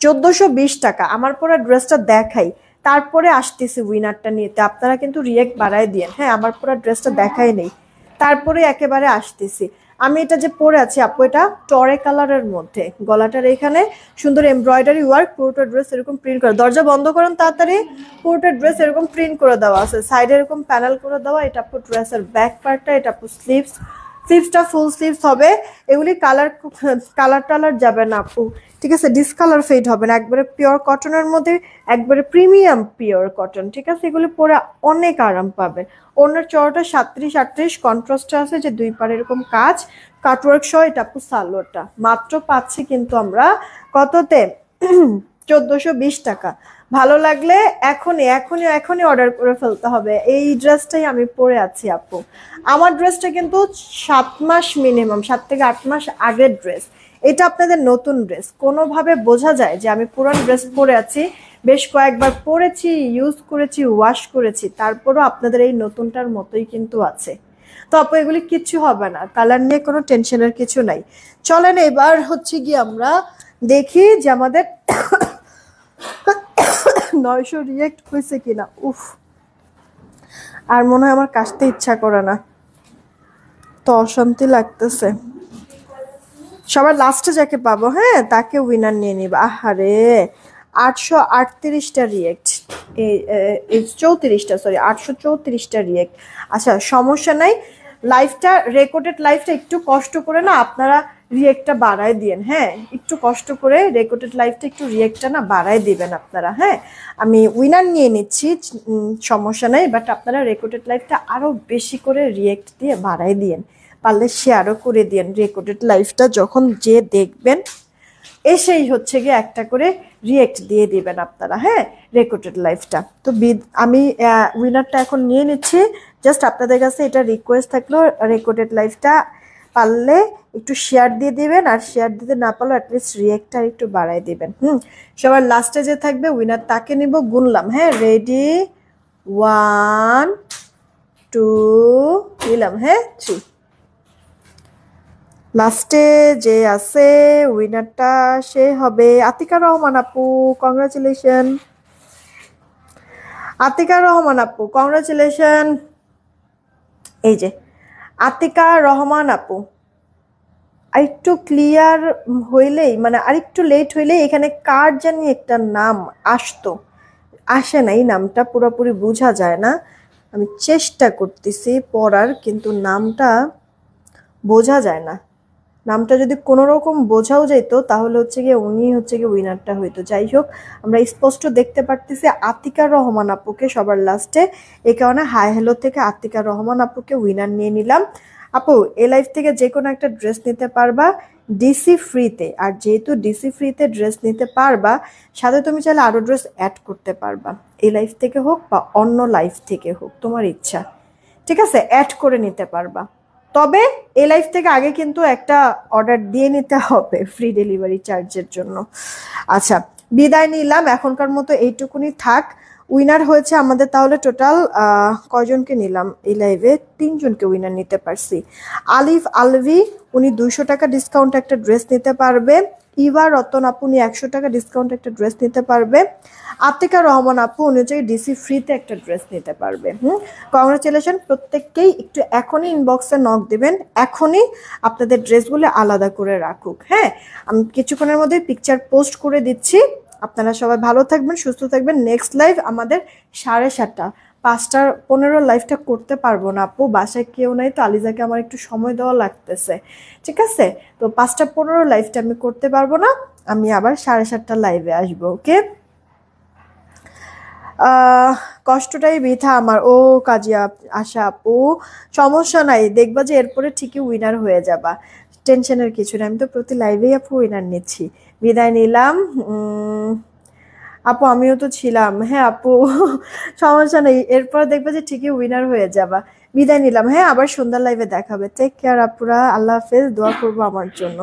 S1: 1420 টাকা। আমার পরা ড্রেসটা দেখাই, তারপরে আসতেছি উইনারটা নিতে। আপনারা কিন্তু রিয়েক্ট বাড়ায় দিয়েন, হ্যাঁ, আমার পরা ড্রেসটা দেখাই নেই, তারপরে একেবারে আসতেছি। আমি এটা যে পরে আছি আপু, এটা টরে কালারের মধ্যে, গলাটার এখানে সুন্দর এমব্রয়ডারি ওয়ার্ক, পুরোটা ড্রেস এরকম প্রিন্ট করা। দরজা বন্ধ করেন তাড়াতাড়ি। পুরোটা ড্রেস এরকম প্রিন্ট করে দেওয়া আছে, সাইডে এরকম প্যানেল করে দেওয়া। এটা আপু ড্রেসের ব্যাক পার্টটা, এটা আপু স্লিভস, স্লিভসটা ফুল স্লিভস হবে। এগুলি কালার কালার টালার যাবে না আপু, ঠিক আছে? ডিসকালার ফেড হবে না, একবারে পিওর কটনের মধ্যে, একবারে প্রিমিয়াম পিওর কটন, ঠিক আছে? এগুলি পরে অনেক আরাম পাবে। ওনার চড়াটা 37-38 কন্ট্রাস্টে আছে, যে দুই পারে এরকম কাজ কাটওয়ার্ক সহ। এটা আপু সালোয়ারটা মাত্র পাচ্ছি কিন্তু আমরা কততে 1420 টাকা। ভালো লাগলে এখনই এখনই এখনই অর্ডার করে ফেলতে হবে। এই ড্রেসটাই আমি পরে আছি আপু। আমার ড্রেসটা কিন্তু 7 মাস মিনিমাম, 7 থেকে 8 মাস আগের ড্রেস। এটা আপনাদের নতুন ড্রেস, কোনোভাবে বোঝা যায় যে আমি পুরান ড্রেস পরে আছি। বেশ কয়েকবার পরেছি, ইউজ করেছি, ওয়াশ করেছি, তারপরও আপনাদের এই নতুনটার মতোই কিন্তু আছে। তো আপু এগুলি কিচ্ছু হবে না, কালার নিয়ে কোনো টেনশনের কিছু নাই। চলেন এবার হচ্ছে কি আমরা দেখি যে আমাদের 900 রিয়েক্ট হয়েছে কিনা। উফ, আর মনে হয় আমার কাশতে ইচ্ছা করে না, তো অশান্তি লাগতেছে। সবার লাস্টে যাকে পাবো, হ্যাঁ, তাকে উইনার নিয়ে নিব। আহারে 838টা রিয়েক্ট, এই 34টা, সরি 834টা রিয়েক্ট। আচ্ছা সমস্যা নাই, লাইফটা রেকর্ডেড লাইফটা একটু কষ্ট করে না আপনারা রিয়েক্টটা বাড়ায় দিয়েন, হ্যাঁ, একটু কষ্ট করে রেকর্ডেড লাইফটা একটু রিয়েক্টটা না বাড়ায় দিবেন আপনারা, হ্যাঁ। আমি উইনার নিয়ে নিচ্ছি, সমস্যা নাই, বাট আপনারা রেকর্ডেড লাইফটা আরো বেশি করে রিয়েক্ট দিয়ে বাড়ায় দিয়েন, পারলে শেয়ারও করে দিন। রেকর্ডেড লাইফটা যখন যে দেখবেন এসেই হচ্ছে গিয়ে একটা করে রিয়েক্ট দিয়ে দিবেন আপনারা, হ্যাঁ, রেকর্ডেড লাইফটা। তো আমি উইনারটা এখন নিয়ে নিচ্ছি। জাস্ট আপনাদের কাছে এটা রিকোয়েস্ট থাকলো, রেকর্ডেড লাইফটা পারলে একটু শেয়ার দিয়ে দিবেন, আর শেয়ার দিতে না পারলে অ্যাটলিস্ট রিয়েক্টটা একটু বাড়াই দিবেন। সবার লাস্টে যে থাকবে উইনার তাকে নিব। গুনলাম, হ্যাঁ, রেডি, 1 2 নিলাম, হ্যাঁ, 3। লাস্টে যে আছে উইনারটা সে হবে আতিকা রহমান আপু। কংগ্রাচুলেশন আতিকা রহমান আপু, কংগ্রাচুলেশন। এই যে আতিকা রহমান আপু, আরেকটু ক্লিয়ার হইলেই, মানে আরেকটু লেট হইলেই এখানে কার জানি একটা নাম আসতো, আসে না, এই নামটা পুরোপুরি বোঝা যায় না। আমি চেষ্টা করতেছি পড়ার, কিন্তু নামটা বোঝা যায় না। নামটা যদি কোনো রকম বোঝাও যেত তাহলে হচ্ছে গিয়ে উনি হচ্ছে গিয়ে উইনারটা হইতো। যাই হোক, আমরা স্পষ্ট দেখতে পারতেছি আতিকা রহমান আপুকে সবার লাস্টে, এই কারণে হাই হ্যালো থেকে আতিকা রহমান আপুকে উইনার নিয়ে নিলাম। আপু এই লাইফ থেকে যে কোনো একটা ড্রেস নিতে পারবা ডিসি ফ্রিতে, আর যেহেতু ডিসি ফ্রিতে ড্রেস নিতে পারবা, সাথে তুমি চাইলে আরো ড্রেস অ্যাড করতে পারবা, এই লাইফ থেকে হোক বা অন্য লাইফ থেকে হোক, তোমার ইচ্ছা, ঠিক আছে, অ্যাড করে নিতে পারবা। তবে এই লাইফ থেকে আগে কিন্তু একটা অর্ডার দিয়ে নিতে হবে ফ্রি ডেলিভারি চার্জের জন্য। আচ্ছা, বিদায় নিলাম, এখনকার মতো এইটুকুনি থাক। উইনার হয়েছে আমাদের তাহলে টোটাল কয়জনকে নিলাম এই লাইভে? 3জনকে উইনার নিতে পারছি। আলিফ আলভি, উনি 200 টাকা ডিসকাউন্ট একটা ড্রেস নিতে পারবে। ইভা রতন আপু, উনি 100 টাকা ডিসকাউন্ট একটা ড্রেস নিতে পারবে। আতিকা রহমান আপু, উনি হচ্ছে ডিসি ফ্রিতে একটা ড্রেস নিতে পারবে। কংগ্রাচুলেশন প্রত্যেককেই। একটু এখনই ইনবক্সে নক দিবেন, এখনই আপনাদের ড্রেসগুলো আলাদা করে রাখুক। হ্যাঁ, আমি কিছুক্ষণের মধ্যে পিকচার পোস্ট করে দিচ্ছি। আপনারা সবাই ভালো থাকবেন, সুস্থ থাকবেন। নেক্সট লাইভ আমাদের 7:30, 5:15 লাইভটা করতে পারবো না আপু, বাসায় কেউ নাই তো, আলিজাকে আমার একটু সময় দেওয়া লাগতেছে। ঠিক আছে, তো 5:15 লাইভটা আমি করতে পারবো না, আমি আবার 7:30 লাইভে আসবো। ওকে, কষ্টটাই বৃথা আমার। ও কাজিয়া আশা আপু, সমস্যা নাই, দেখবা যে এরপরে ঠিকই উইনার হয়ে যাবা, টেনশনের কিছু নেই। আমি তো প্রতি লাইভেই আপু উইনার নিচ্ছি। বিদায় নিলাম। আপু আমিও তো ছিলাম। হ্যাঁ আপু, সমস্যা নেই, এরপর দেখবা যে ঠিকই উইনার হয়ে যাবা। বিদায় নিলাম। হ্যাঁ, আবার সন্ধ্যার লাইভে দেখাবে। টেক কেয়ার আপুরা, আল্লাহ হাফেজ, দোয়া করবো আমার জন্য।